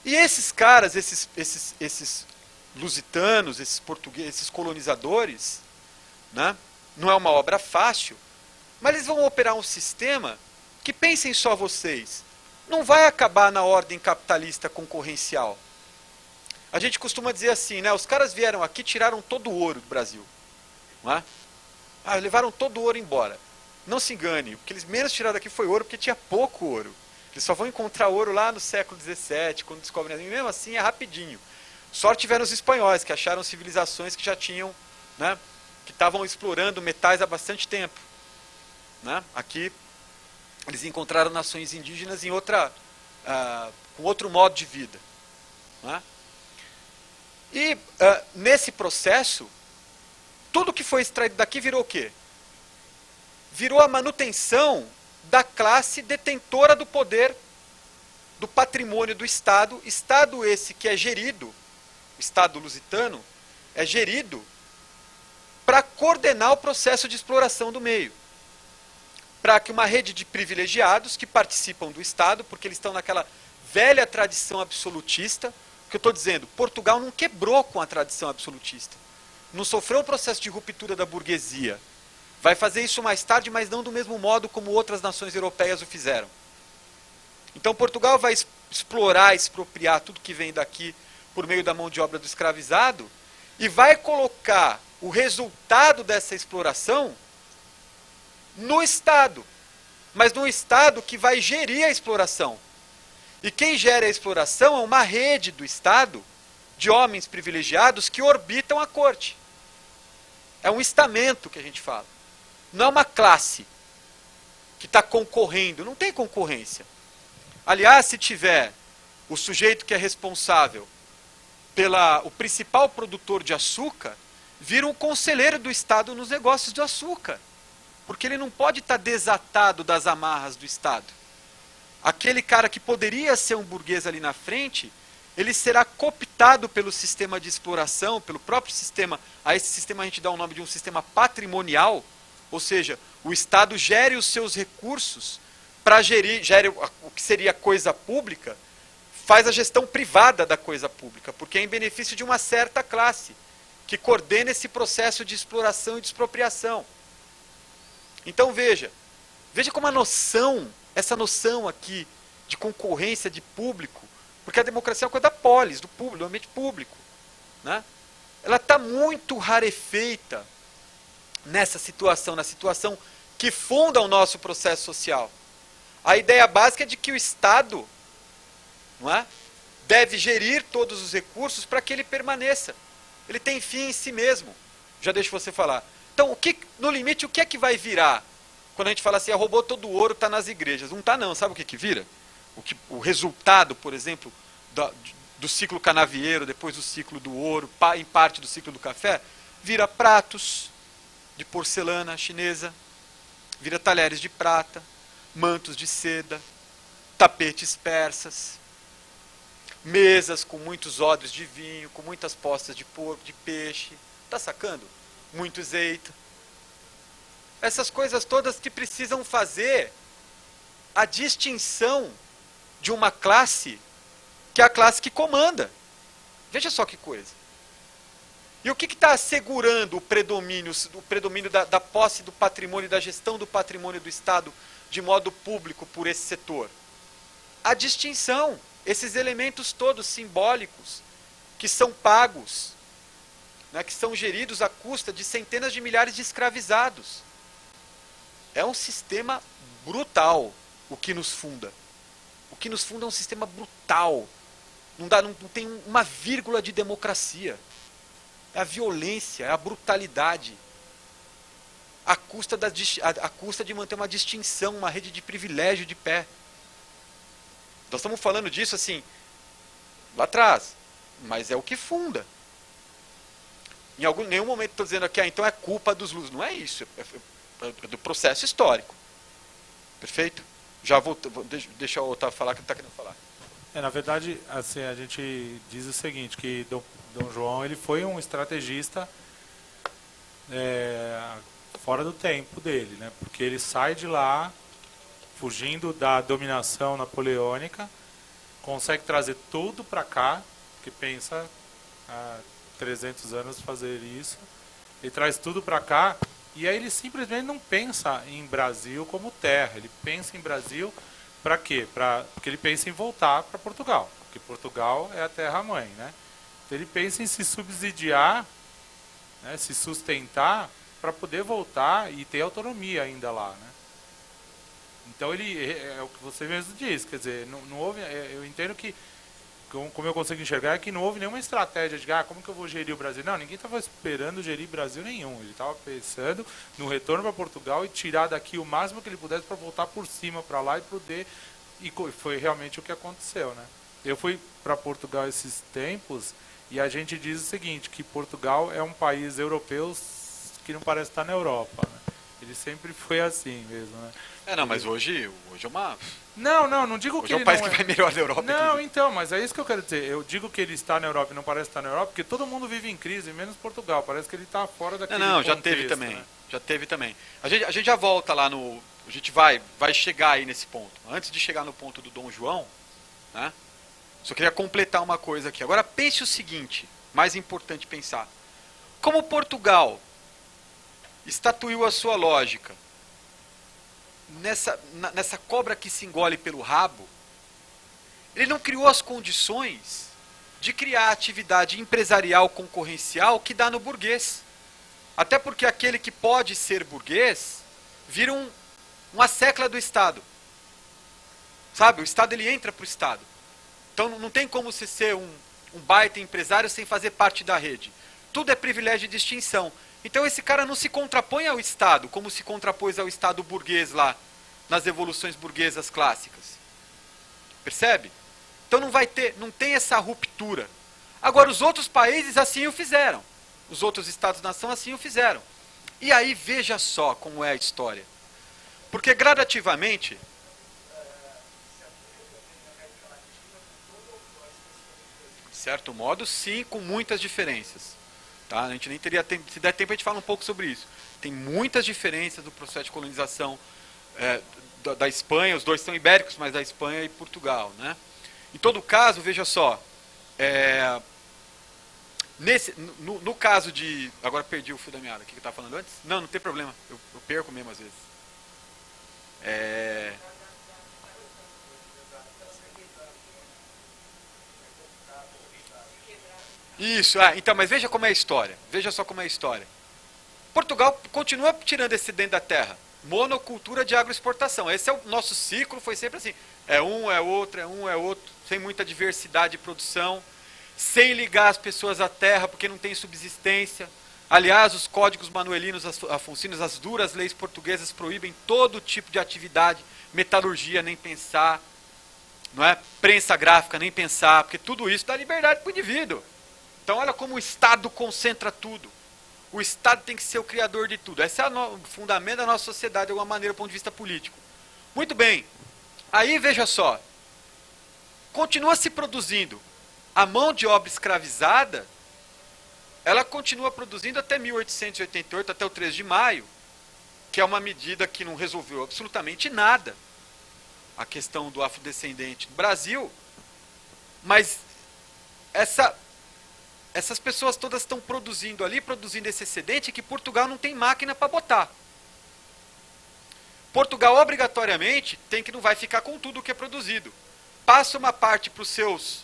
E esses caras, esses lusitanos, esses portugueses, esses colonizadores, né? Não é uma obra fácil, mas eles vão operar um sistema que, pensem só vocês, não vai acabar na ordem capitalista concorrencial. A gente costuma dizer assim, né? Os caras vieram aqui e tiraram todo o ouro do Brasil. Não é? Levaram todo o ouro embora. Não se engane, o que eles menos tiraram daqui foi ouro, porque tinha pouco ouro. Eles só vão encontrar ouro lá no século XVII, quando descobrem. E mesmo assim é rapidinho. Sorte tiveram os espanhóis, que acharam civilizações que já tinham, né? Que estavam explorando metais há bastante tempo. Né? Aqui eles encontraram nações indígenas em com outro modo de vida. Né? E nesse processo, tudo que foi extraído daqui virou o quê? Virou a manutenção da classe detentora do poder, do patrimônio do Estado. Estado esse que é gerido, o Estado lusitano, é gerido para coordenar o processo de exploração do meio. Para que uma rede de privilegiados que participam do Estado, porque eles estão naquela velha tradição absolutista, que eu estou dizendo, Portugal não quebrou com a tradição absolutista. Não sofreu um processo de ruptura da burguesia. Vai fazer isso mais tarde, mas não do mesmo modo como outras nações europeias o fizeram. Então Portugal vai explorar, expropriar tudo que vem daqui por meio da mão de obra do escravizado e vai colocar o resultado dessa exploração no Estado. Mas no Estado que vai gerir a exploração. E quem gera a exploração é uma rede do Estado de homens privilegiados que orbitam a corte. É um estamento que a gente fala. Não é uma classe que está concorrendo. Não tem concorrência. Aliás, se tiver o sujeito que é responsável o principal produtor de açúcar, vira um conselheiro do Estado nos negócios de açúcar. Porque ele não pode estar desatado das amarras do Estado. Aquele cara que poderia ser um burguês ali na frente, ele será cooptado pelo sistema de exploração, pelo próprio sistema. A esse sistema a gente dá o nome de um sistema patrimonial, ou seja, o Estado gere os seus recursos para gere o que seria coisa pública, faz a gestão privada da coisa pública, porque é em benefício de uma certa classe, que coordena esse processo de exploração e de expropriação. Então veja como essa noção aqui de concorrência de público, porque a democracia é uma coisa da polis, do público, do ambiente público, né? Ela está muito rarefeita nessa situação, na situação que funda o nosso processo social. A ideia básica é de que o Estado, não é, deve gerir todos os recursos para que ele permaneça. Ele tem fim em si mesmo. Já deixo você falar. Então, no limite, o que é que vai virar? Quando a gente fala assim, roubou todo o ouro, está nas igrejas. Não está não, sabe o que vira? O resultado, por exemplo, do ciclo canavieiro, depois do ciclo do ouro, em parte do ciclo do café, vira pratos de porcelana chinesa, vira talheres de prata, mantos de seda, tapetes persas, mesas com muitos odres de vinho, com muitas postas de porco, de peixe, está sacando? Muito azeite. Essas coisas todas que precisam fazer a distinção de uma classe que é a classe que comanda. Veja só que coisa. E o que está assegurando o predomínio da posse do patrimônio, da gestão do patrimônio do Estado de modo público por esse setor? A distinção, esses elementos todos simbólicos que são pagos, né, que são geridos à custa de centenas de milhares de escravizados. É um sistema brutal o que nos funda. O que nos funda é um sistema brutal. Não tem uma vírgula de democracia. É a violência, é a brutalidade. À custa de manter uma distinção, uma rede de privilégio de pé. Nós estamos falando disso assim, lá atrás. Mas é o que funda. Em nenhum momento estou dizendo aqui, então é culpa dos lusos. Não é isso. É do processo histórico. Perfeito? Já vou deixa o Otávio falar que ele está querendo falar. Na verdade, assim, a gente diz o seguinte, que Dom João ele foi um estrategista fora do tempo dele, né? Porque ele sai de lá fugindo da dominação napoleônica, consegue trazer tudo para cá, que pensa há 300 anos fazer isso, ele traz tudo para cá, e aí ele simplesmente não pensa em Brasil como terra, ele pensa em Brasil para quê? Porque ele pensa em voltar para Portugal, porque Portugal é a terra-mãe, né? Então ele pensa em se subsidiar, né, se sustentar, para poder voltar e ter autonomia ainda lá, né? Então ele é o que você mesmo disse, quer dizer, não houve, eu entendo que, como eu consigo enxergar, é que não houve nenhuma estratégia de como que eu vou gerir o Brasil. Não, ninguém estava esperando gerir Brasil nenhum, ele estava pensando no retorno para Portugal e tirar daqui o máximo que ele pudesse para voltar por cima para lá e poder, e foi realmente o que aconteceu, né? Eu fui para Portugal esses tempos e a gente diz o seguinte, que Portugal é um país europeu que não parece estar na Europa, né? Ele sempre foi assim mesmo, né? Não, mas hoje é uma... Não digo hoje que é ele o país não que vai melhor da Europa. Não, então, mas é isso que eu quero dizer. Eu digo que ele está na Europa e não parece estar na Europa, porque todo mundo vive em crise, menos Portugal. Parece que ele está fora daquele contexto, já teve também. né? Já teve também. A gente já volta lá no... A gente vai chegar aí nesse ponto. Antes de chegar no ponto do Dom João, né? Só queria completar uma coisa aqui. Agora pense o seguinte, mais importante pensar. Como Portugal estatuiu a sua lógica nessa cobra que se engole pelo rabo, ele não criou as condições de criar atividade empresarial concorrencial que dá no burguês. Até porque aquele que pode ser burguês vira uma secla do Estado. Sabe? O Estado ele entra para o Estado. Então não tem como você ser um baita empresário sem fazer parte da rede. Tudo é privilégio e distinção. Então esse cara não se contrapõe ao Estado, como se contrapôs ao Estado burguês lá, nas evoluções burguesas clássicas. Percebe? Então não tem essa ruptura. Agora os outros países assim o fizeram. Os outros Estados-nação assim o fizeram. E aí veja só como é a história. Porque gradativamente... De certo modo, sim, com muitas diferenças. Tá? A gente nem teria tempo, se der tempo a gente fala um pouco sobre isso. Tem muitas diferenças do processo de colonização da Espanha, os dois são ibéricos, mas da Espanha e Portugal. Né? Em todo caso, veja só, no caso de... Agora perdi o fio da meada, o que eu estava falando antes? Não tem problema, eu perco mesmo às vezes. Isso, então, mas veja como é a história. Veja só como é a história. Portugal continua tirando esse dentro da terra. Monocultura de agroexportação. Esse é o nosso ciclo, foi sempre assim. É um, é outro, sem muita diversidade de produção, sem ligar as pessoas à terra, porque não tem subsistência. Aliás, os códigos manuelinos afonsinos, as duras leis portuguesas proíbem todo tipo de atividade, metalurgia, nem pensar, não é? Prensa gráfica, nem pensar, porque tudo isso dá liberdade para o indivíduo. Então olha como o Estado concentra tudo. O Estado tem que ser o criador de tudo. Esse é o fundamento da nossa sociedade, de alguma maneira, do ponto de vista político. Muito bem. Aí, veja só. Continua se produzindo. A mão de obra escravizada, ela continua produzindo até 1888, até o 3 de maio, que é uma medida que não resolveu absolutamente nada. A questão do afrodescendente no Brasil. Mas essas pessoas todas estão produzindo ali, produzindo esse excedente que Portugal não tem máquina para botar. Portugal, obrigatoriamente, não vai ficar com tudo o que é produzido. Passa uma parte para os seus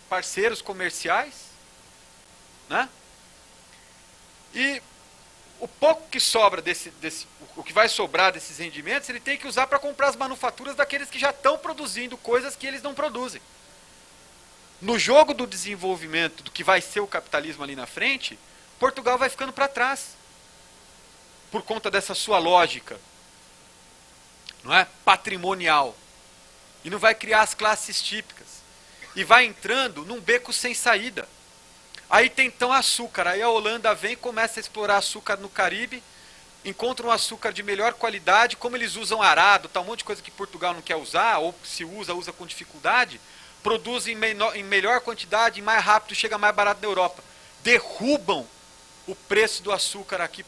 parceiros comerciais, né? E o pouco que sobra o que vai sobrar desses rendimentos, ele tem que usar para comprar as manufaturas daqueles que já estão produzindo coisas que eles não produzem. No jogo do desenvolvimento, do que vai ser o capitalismo ali na frente, Portugal vai ficando para trás. Por conta dessa sua lógica, não é? Patrimonial. E não vai criar as classes típicas. E vai entrando num beco sem saída. Aí tem então açúcar. Aí a Holanda vem e começa a explorar açúcar no Caribe encontram açúcar de melhor qualidade, como eles usam arado, tá um monte de coisa que Portugal não quer usar, ou se usa, usa com dificuldade, produzem em melhor quantidade, mais rápido, chega mais barato na Europa. Derrubam o preço do açúcar aqui,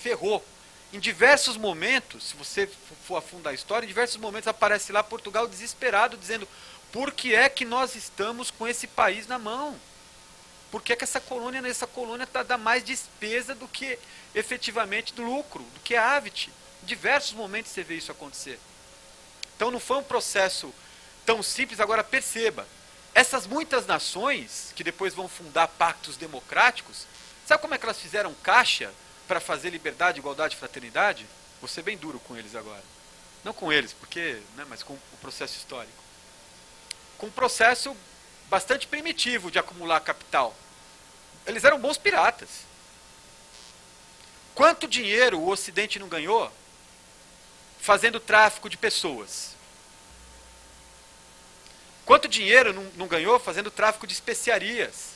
ferrou. Em diversos momentos, se você for afundar a história, em diversos momentos aparece lá Portugal desesperado, dizendo: por que é que nós estamos com esse país na mão? Por que é que essa colônia dá mais despesa do que efetivamente do lucro, do que a Avit? Em diversos momentos você vê isso acontecer. Então não foi um processo tão simples. Agora perceba, essas muitas nações, que depois vão fundar pactos democráticos, sabe como é que elas fizeram caixa para fazer liberdade, igualdade e fraternidade? Vou ser bem duro com eles agora. Não com eles, porque, né, mas com o processo histórico. Com um processo bastante primitivo de acumular capital. Eles eram bons piratas. Quanto dinheiro o Ocidente não ganhou fazendo tráfico de pessoas? Quanto dinheiro não ganhou fazendo tráfico de especiarias?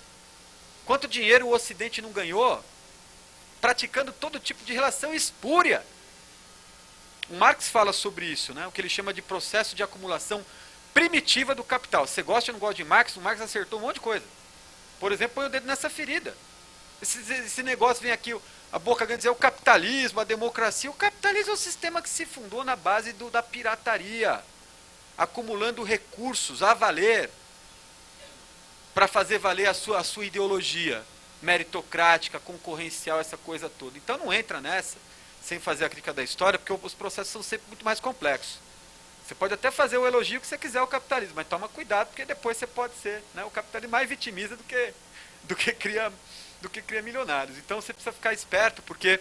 Quanto dinheiro o Ocidente não ganhou praticando todo tipo de relação espúria? O Marx fala sobre isso, né? O que ele chama de processo de acumulação primitiva do capital. Você gosta ou não gosta de Marx? O Marx acertou um monte de coisa. Por exemplo, põe o dedo nessa ferida. Esse negócio vem aqui, a boca grande dizer o capitalismo, a democracia. O capitalismo é um sistema que se fundou na base da pirataria, acumulando recursos a valer, para fazer valer a sua ideologia meritocrática, concorrencial, essa coisa toda. Então não entra nessa, sem fazer a crítica da história, porque os processos são sempre muito mais complexos. Você pode até fazer o elogio que você quiser ao capitalismo, mas toma cuidado, porque depois você pode ser, né, o capitalismo mais vitimiza do que cria milionários. Então você precisa ficar esperto, porque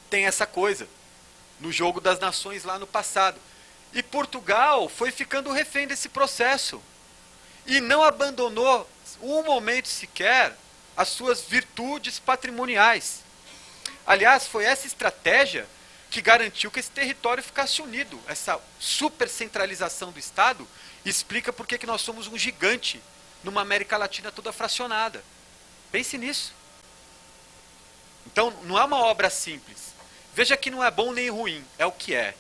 tem essa coisa no jogo das nações lá no passado. E Portugal foi ficando refém desse processo e não abandonou um momento sequer as suas virtudes patrimoniais. Aliás, foi essa estratégia que garantiu que esse território ficasse unido. Essa supercentralização do Estado explica por que nós somos um gigante numa América Latina toda fracionada. Pense nisso. Então, não é uma obra simples. Veja que não é bom nem ruim, é o que é.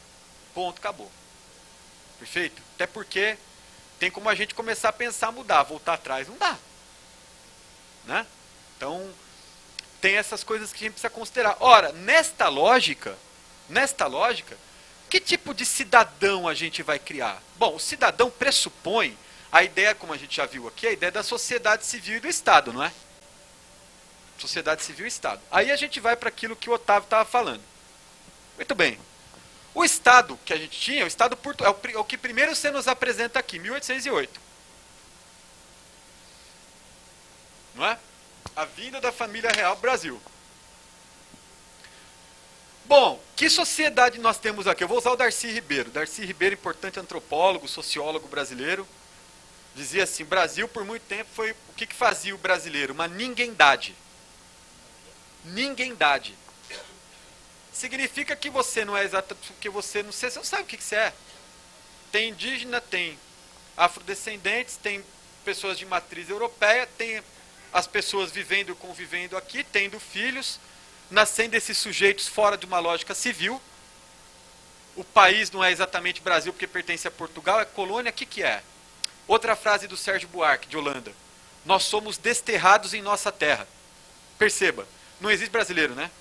Ponto, acabou. Perfeito? Até porque tem como a gente começar a pensar, mudar, voltar atrás, não dá. Né? Então, tem essas coisas que a gente precisa considerar. Ora, nesta lógica, que tipo de cidadão a gente vai criar? Bom, o cidadão pressupõe a ideia, como a gente já viu aqui, a ideia da sociedade civil e do Estado, não é? Sociedade civil e Estado. Aí a gente vai para aquilo que o Otávio estava falando. Muito bem. O Estado que a gente tinha, o Estado é o que primeiro se nos apresenta aqui, 1808. Não é? A vinda da família real ao Brasil. Bom, que sociedade nós temos aqui? Eu vou usar o Darcy Ribeiro. Darcy Ribeiro, importante antropólogo, sociólogo brasileiro, dizia assim: Brasil por muito tempo foi o que fazia o brasileiro? Uma ninguémdade. Ninguémdade. Significa que você não é exatamente, porque você não sabe o que você é. Tem indígena, tem afrodescendentes, tem pessoas de matriz europeia, tem as pessoas vivendo e convivendo aqui, tendo filhos, nascendo esses sujeitos fora de uma lógica civil. O país não é exatamente Brasil porque pertence a Portugal, é colônia, o que é? Outra frase do Sérgio Buarque, de Holanda: nós somos desterrados em nossa terra. Perceba, não existe brasileiro, né?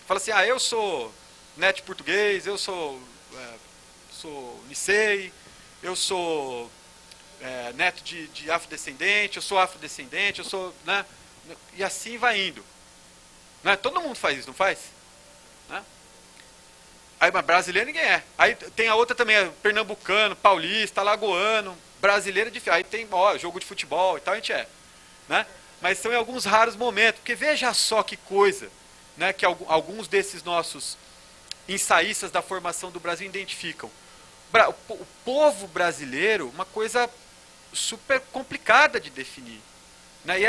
Fala assim, eu sou neto de português, eu sou Nicei, eu sou neto de afrodescendente, eu sou afrodescendente, eu sou... Né? E assim vai indo. Né? Todo mundo faz isso, não faz? Né? Aí, mas brasileiro ninguém é. Aí tem a outra também, pernambucano, paulista, alagoano, brasileiro de... Aí tem jogo de futebol e tal, a gente é. Né? Mas são em alguns raros momentos, porque veja só que coisa, né, que alguns desses nossos ensaístas da formação do Brasil identificam. O povo brasileiro, uma coisa super complicada de definir. Né? E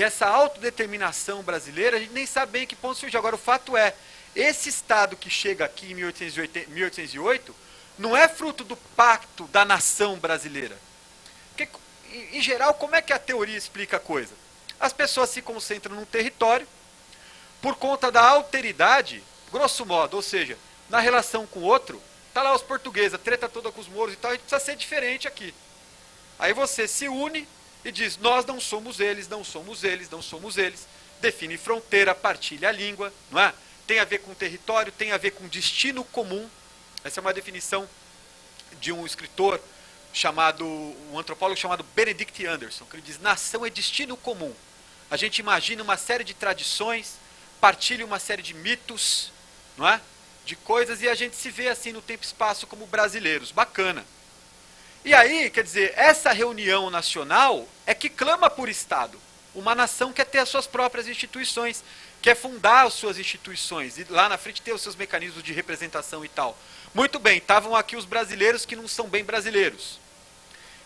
essa autodeterminação brasileira, a gente nem sabe bem que ponto surgiu. Agora, o fato é, esse Estado que chega aqui em 1808 não é fruto do pacto da nação brasileira. Porque, em geral, como é que a teoria explica a coisa? As pessoas se concentram num território, por conta da alteridade, Grosso modo, ou seja, na relação com o outro, tá lá os portugueses, a treta toda com os mouros e tal, a gente precisa ser diferente aqui. Aí você se une e diz, nós não somos eles, não somos eles, não somos eles. Define fronteira, partilha a língua, não é? Tem a ver com território, tem a ver com destino comum. Essa é uma definição de um escritor chamado, um antropólogo chamado Benedict Anderson, que ele diz, nação é destino comum. A gente imagina uma série de tradições, partilha uma série de mitos, não é? De coisas, e a gente se vê assim no tempo e espaço como brasileiros. Bacana. E aí, quer dizer, essa reunião nacional é que clama por Estado. Uma nação quer ter as suas próprias instituições, quer fundar as suas instituições, e lá na frente ter os seus mecanismos de representação e tal. Muito bem, estavam aqui os brasileiros que não são bem brasileiros.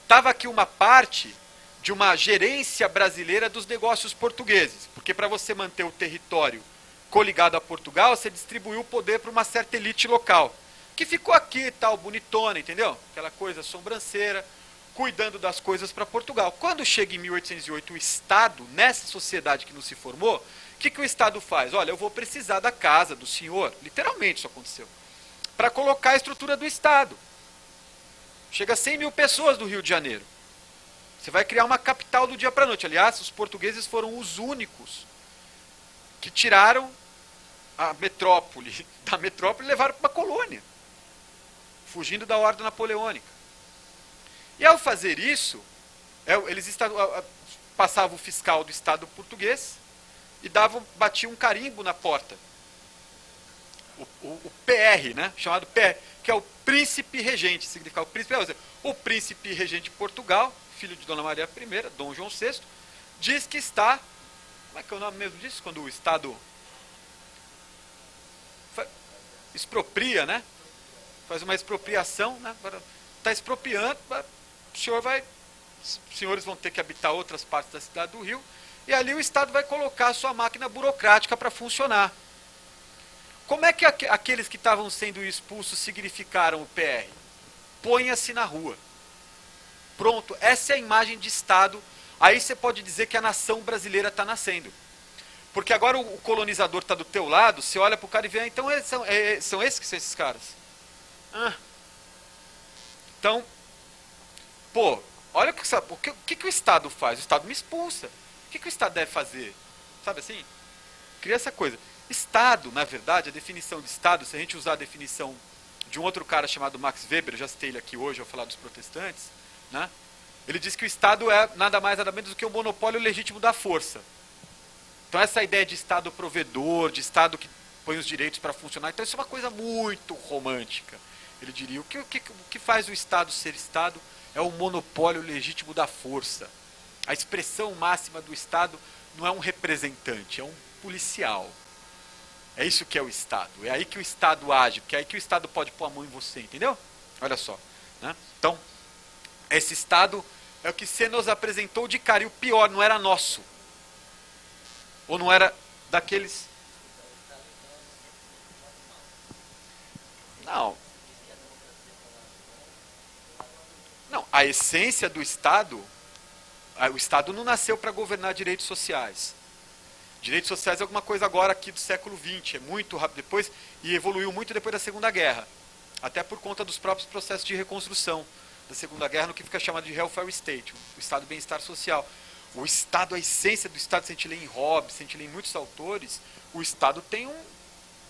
Estava aqui uma parte de uma gerência brasileira dos negócios portugueses, porque para você manter o território coligado a Portugal, você distribuiu o poder para uma certa elite local, que ficou aqui, tal, bonitona, entendeu? Aquela coisa sobranceira, cuidando das coisas para Portugal. Quando chega em 1808 o Estado, nessa sociedade que não se formou, o que o Estado faz? Olha, eu vou precisar da casa do senhor, literalmente isso aconteceu, para colocar a estrutura do Estado. Chega a 100 mil pessoas do Rio de Janeiro. Você vai criar uma capital do dia para a noite. Aliás, os portugueses foram os únicos que tiraram a metrópole da metrópole e levaram para uma colônia, fugindo da ordem napoleônica. E ao fazer isso, eles passavam o fiscal do Estado português e batiam um carimbo na porta. O PR, né, chamado PR, que é o príncipe regente, significa o príncipe regente de Portugal, filho de Dona Maria I, Dom João VI, diz que está, como é que é o nome mesmo disso? Quando o Estado expropria, né? Faz uma expropriação, né? Está expropriando, os senhores vão ter que habitar outras partes da cidade do Rio, e ali o Estado vai colocar a sua máquina burocrática para funcionar. Como é que aqueles que estavam sendo expulsos significaram o PR? Ponha-se na rua. Pronto, essa é a imagem de Estado. Aí você pode dizer que a nação brasileira está nascendo. Porque agora o colonizador está do teu lado, você olha para o cara e vê, então são esses que são esses caras. Então, pô, olha o que o Estado faz? O Estado me expulsa. O que o Estado deve fazer? Sabe assim? Cria essa coisa. Estado, na verdade, a definição de Estado, se a gente usar a definição de um outro cara chamado Max Weber, eu já citei ele aqui hoje ao falar dos protestantes, né? Ele diz que o Estado é nada mais nada menos do que o monopólio legítimo da força. Então essa ideia de Estado provedor, de Estado que põe os direitos para funcionar, então isso é uma coisa muito romântica. Ele diria, o que faz o Estado ser Estado é o monopólio legítimo da força. A expressão máxima do Estado não é um representante, é um policial. É isso que é o Estado. É aí que o Estado age, porque é aí que o Estado pode pôr a mão em você, entendeu? Olha só. Né? Então, esse Estado é o que você nos apresentou de cara, e o pior, não era nosso. Ou não era daqueles... Não. Não, a essência do Estado, o Estado não nasceu para governar direitos sociais. Direitos sociais é alguma coisa agora aqui do século XX, é muito rápido depois, e evoluiu muito depois da Segunda Guerra. Até por conta dos próprios processos de reconstrução da Segunda Guerra, no que fica chamado de welfare state, o Estado do bem-estar social. O Estado, a essência do Estado, se a gente lê em Hobbes, se a gente lê em muitos autores, o Estado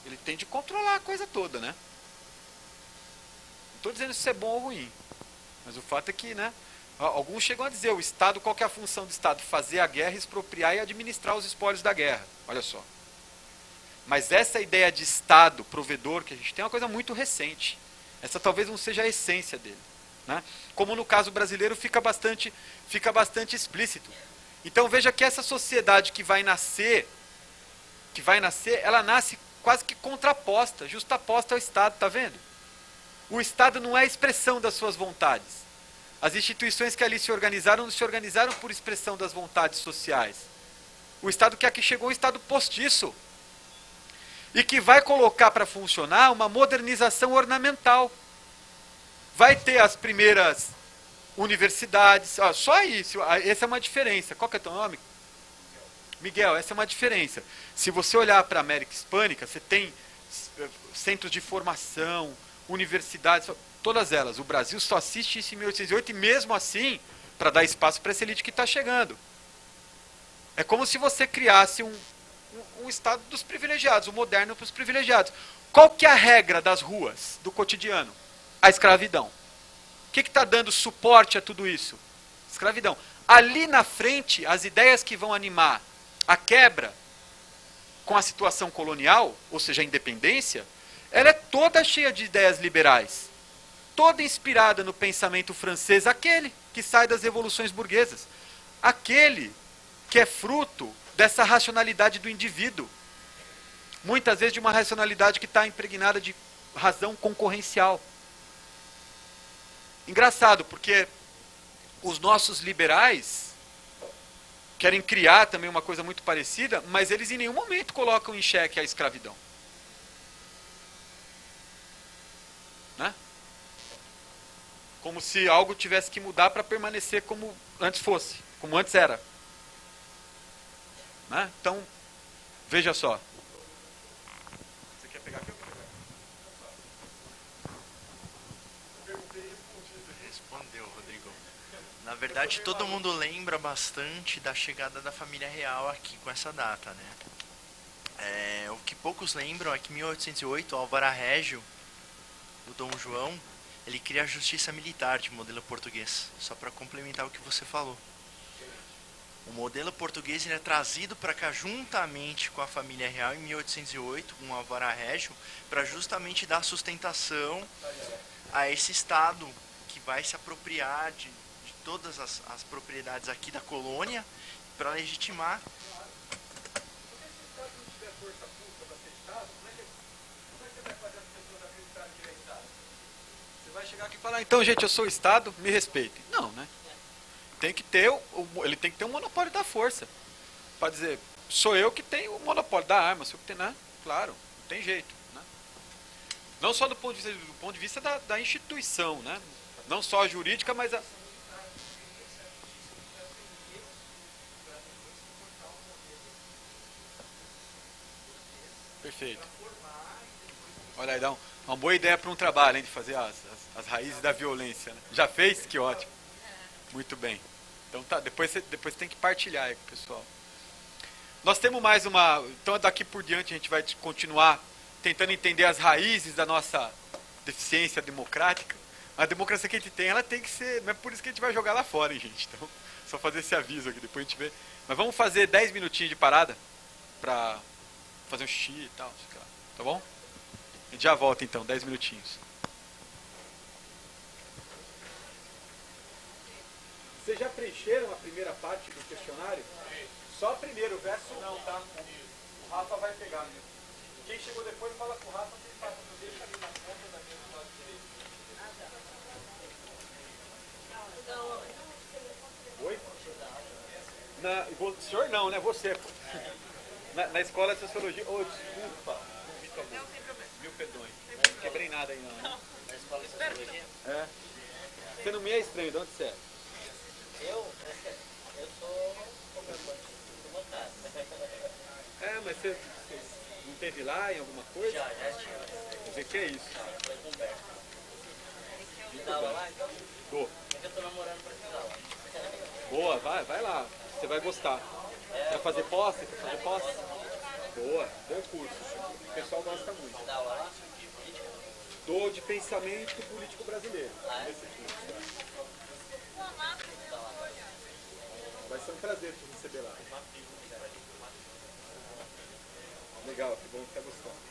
ele tem de controlar a coisa toda, né? Não estou dizendo se isso é bom ou ruim, mas o fato é que, né? Alguns chegam a dizer, o Estado, qual que é a função do Estado? Fazer a guerra, expropriar e administrar os espólios da guerra. Olha só. Mas essa ideia de Estado provedor que a gente tem é uma coisa muito recente. Essa talvez não seja a essência dele. Né? Como no caso brasileiro fica bastante explícito. Então veja que essa sociedade que vai nascer, ela nasce quase que contraposta, justaposta ao Estado, tá vendo? O Estado não é a expressão das suas vontades. As instituições que ali se organizaram não se organizaram por expressão das vontades sociais. O Estado que aqui chegou é um Estado postiço. E que vai colocar para funcionar uma modernização ornamental. Vai ter as primeiras universidades. Só isso, essa é uma diferença. Qual que é o teu nome? Miguel, essa é uma diferença. Se você olhar para a América Hispânica, você tem centros de formação, universidades, todas elas. O Brasil só assiste isso em 1808 e mesmo assim, para dar espaço para essa elite que está chegando. É como se você criasse um estado dos privilegiados, o moderno para os privilegiados. Qual que é a regra das ruas, do cotidiano? A escravidão. O que está dando suporte a tudo isso? Escravidão. Ali na frente, as ideias que vão animar a quebra com a situação colonial, ou seja, a independência, ela é toda cheia de ideias liberais. Toda inspirada no pensamento francês, aquele que sai das revoluções burguesas. Aquele que é fruto dessa racionalidade do indivíduo. Muitas vezes de uma racionalidade que está impregnada de razão concorrencial. Engraçado, porque os nossos liberais querem criar também uma coisa muito parecida, mas eles em nenhum momento colocam em xeque a escravidão. Né? Como se algo tivesse que mudar para permanecer como antes fosse, como antes era. Né? Então, veja só. Você quer pegar aqui? Respondeu, Rodrigo. Na verdade, todo mundo lembra bastante da chegada da família real aqui com essa data, né? O que poucos lembram é que em 1808, Álvaro Régio, o Dom João, ele cria a justiça militar de modelo português, só para complementar o que você falou. O modelo português ele é trazido para cá juntamente com a família real em 1808, com Álvaro Régio, para justamente dar sustentação a esse Estado que vai se apropriar de todas as propriedades aqui da colônia para legitimar. Você vai chegar aqui e falar, então, gente, eu sou o Estado, me respeitem. Não, né? Tem que ter ele tem que ter um monopólio da força. Para dizer, sou eu que tenho o monopólio da arma, sou eu que tenho, né? Claro, não tem jeito. Né? Não só do ponto de vista da instituição, né? Não só a jurídica, mas a... Perfeito. Olha aí, dá uma boa ideia para um trabalho, hein, de fazer as raízes da violência. Né? Já fez? Que ótimo. Muito bem. Então tá, depois tem que partilhar aí com o pessoal. Nós temos mais uma... Então daqui por diante a gente vai continuar tentando entender as raízes da nossa deficiência democrática. A democracia que a gente tem, ela tem que ser... Não é por isso que a gente vai jogar lá fora, hein, gente. Então, só fazer esse aviso aqui, depois a gente vê. Mas vamos fazer 10 minutinhos de parada pra fazer um xixi e tal. Tá bom? A gente já volta então, 10 minutinhos. Vocês já preencheram a primeira parte do questionário? Só o primeiro, o verso não, tá? O Rafa vai pegar. Né? Quem chegou depois, fala com o Rafa que ele passa no deixa ali na ponta da mesa do lado direito. Oi? O senhor não, né? Você. Pô. Na escola de sociologia... Oh, desculpa. Não tem problema. Mil perdões. Não quebrei nada aí não. Né? Na escola de sociologia? É. Você não me é estranho, de onde você é? Eu sou qualquer coisa, tô montado. É, mas você não teve lá em alguma coisa? Já estive. Quer dizer, que é isso? Foi com o Humberto. Me dá aula lá, então? Dou. É que eu tô namorando pra te dar aula. Boa, vai lá. Você vai gostar. Quer fazer posse? Quer fazer posse? Boa, bom curso. O pessoal gosta muito. Dá aula lá? Dou de pensamento político brasileiro. Esse curso. Vai ser um prazer te receber lá. Legal, que bom que tá gostando.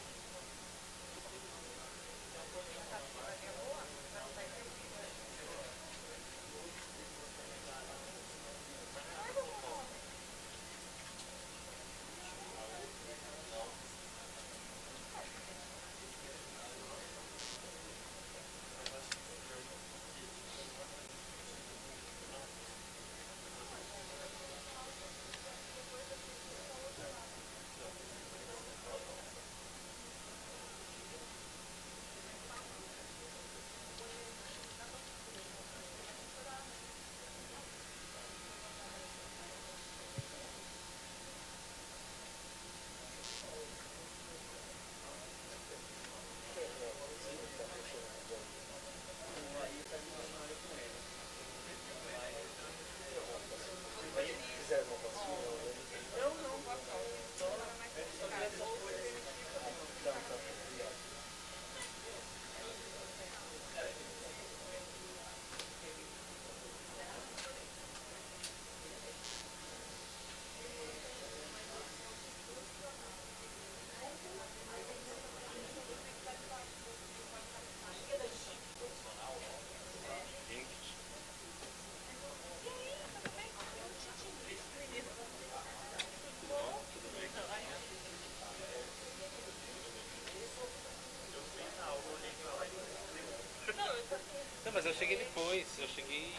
mas eu cheguei depois. Eu cheguei.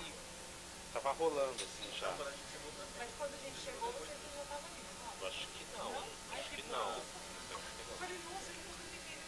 Tava rolando assim já. Mas quando a gente chegou, você já estava ali, não? Eu acho que não. Acho que não. Eu falei, nossa, que coisa pequena.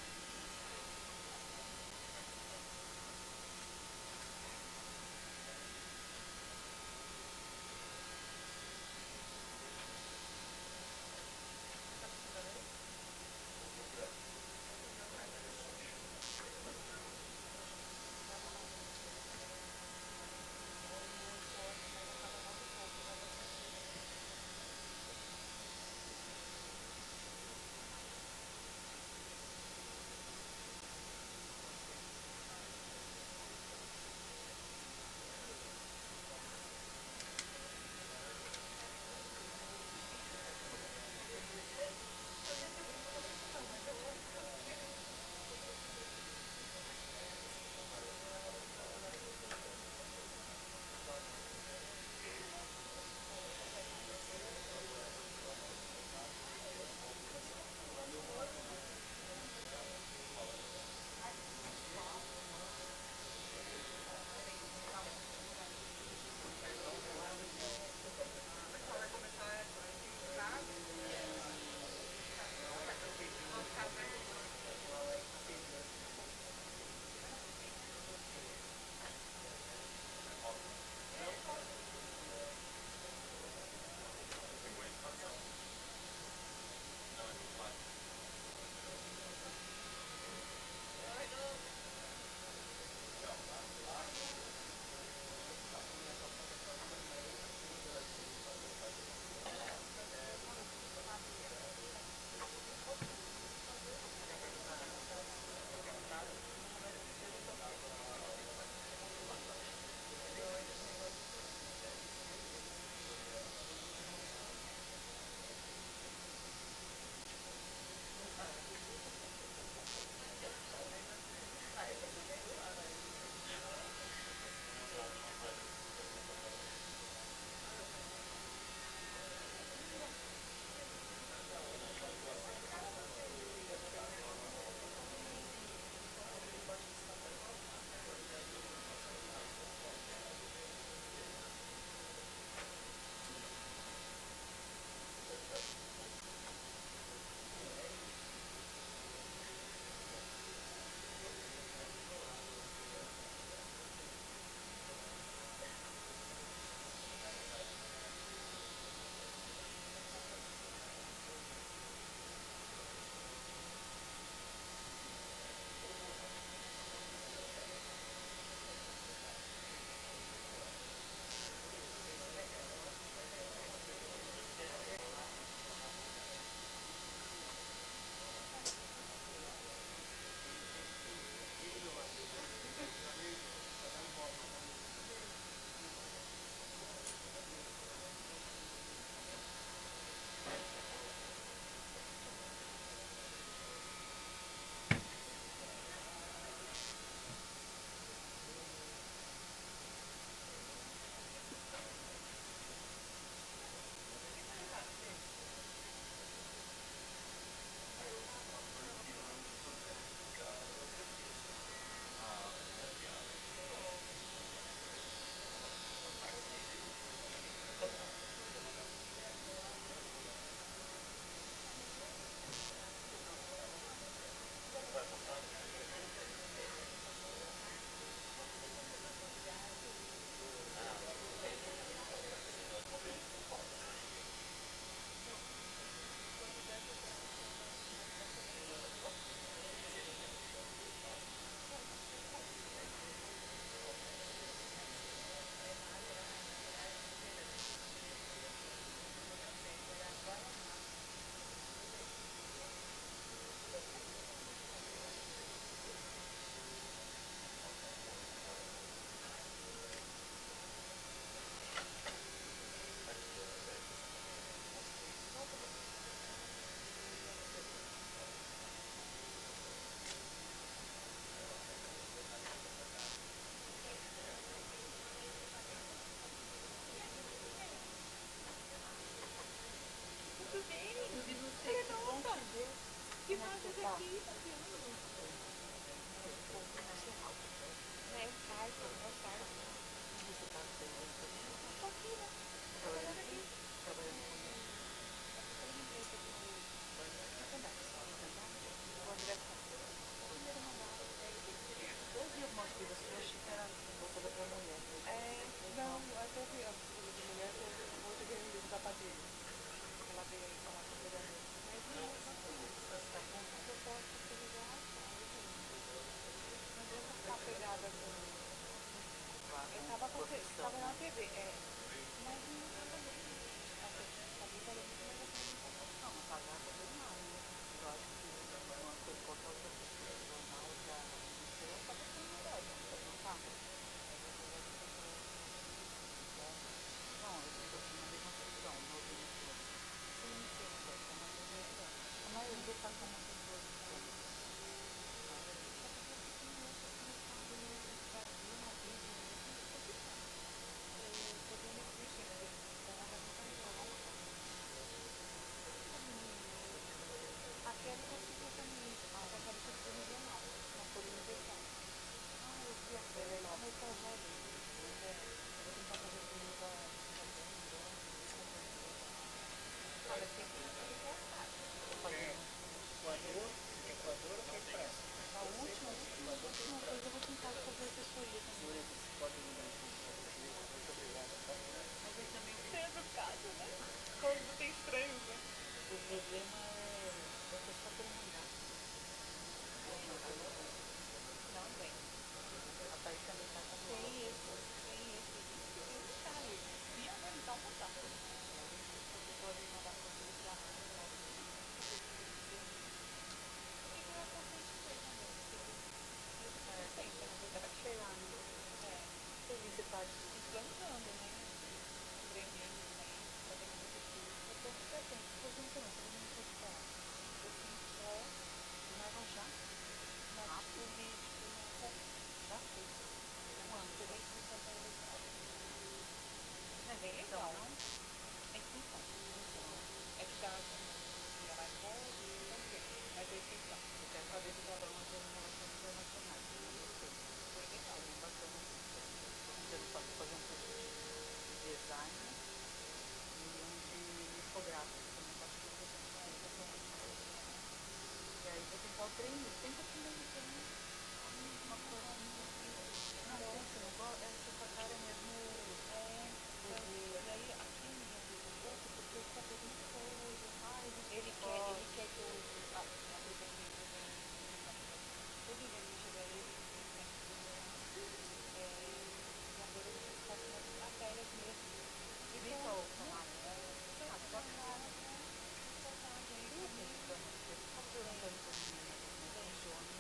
Funciona.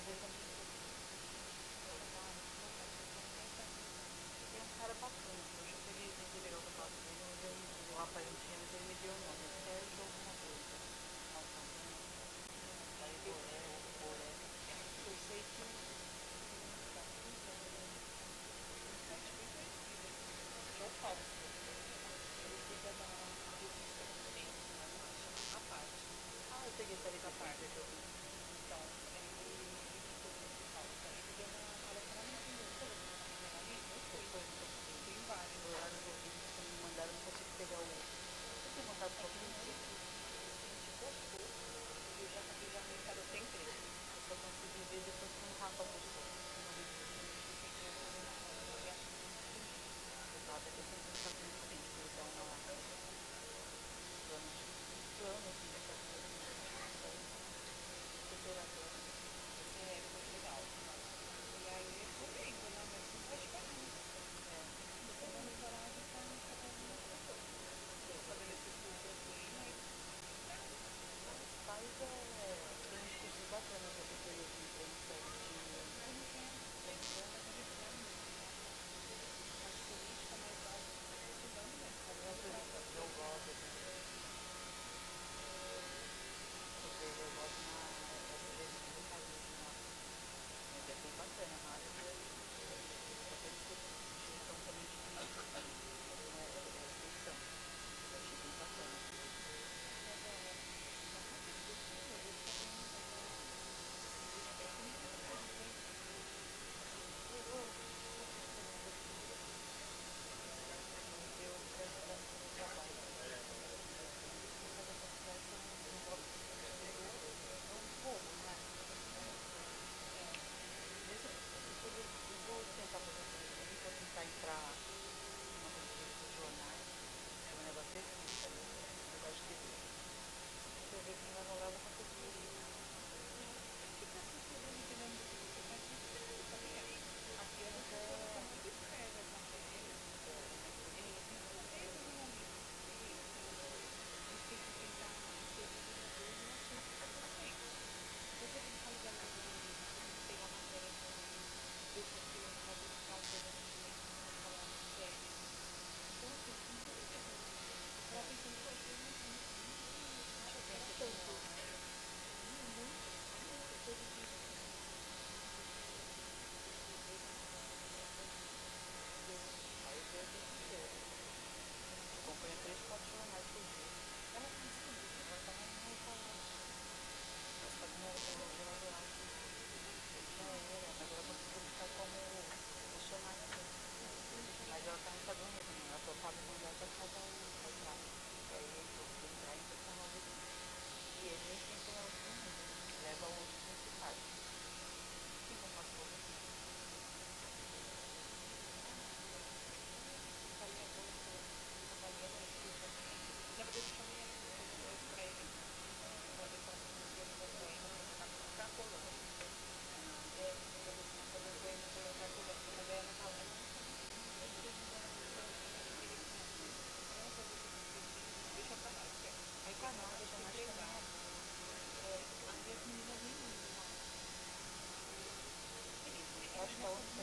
mais mais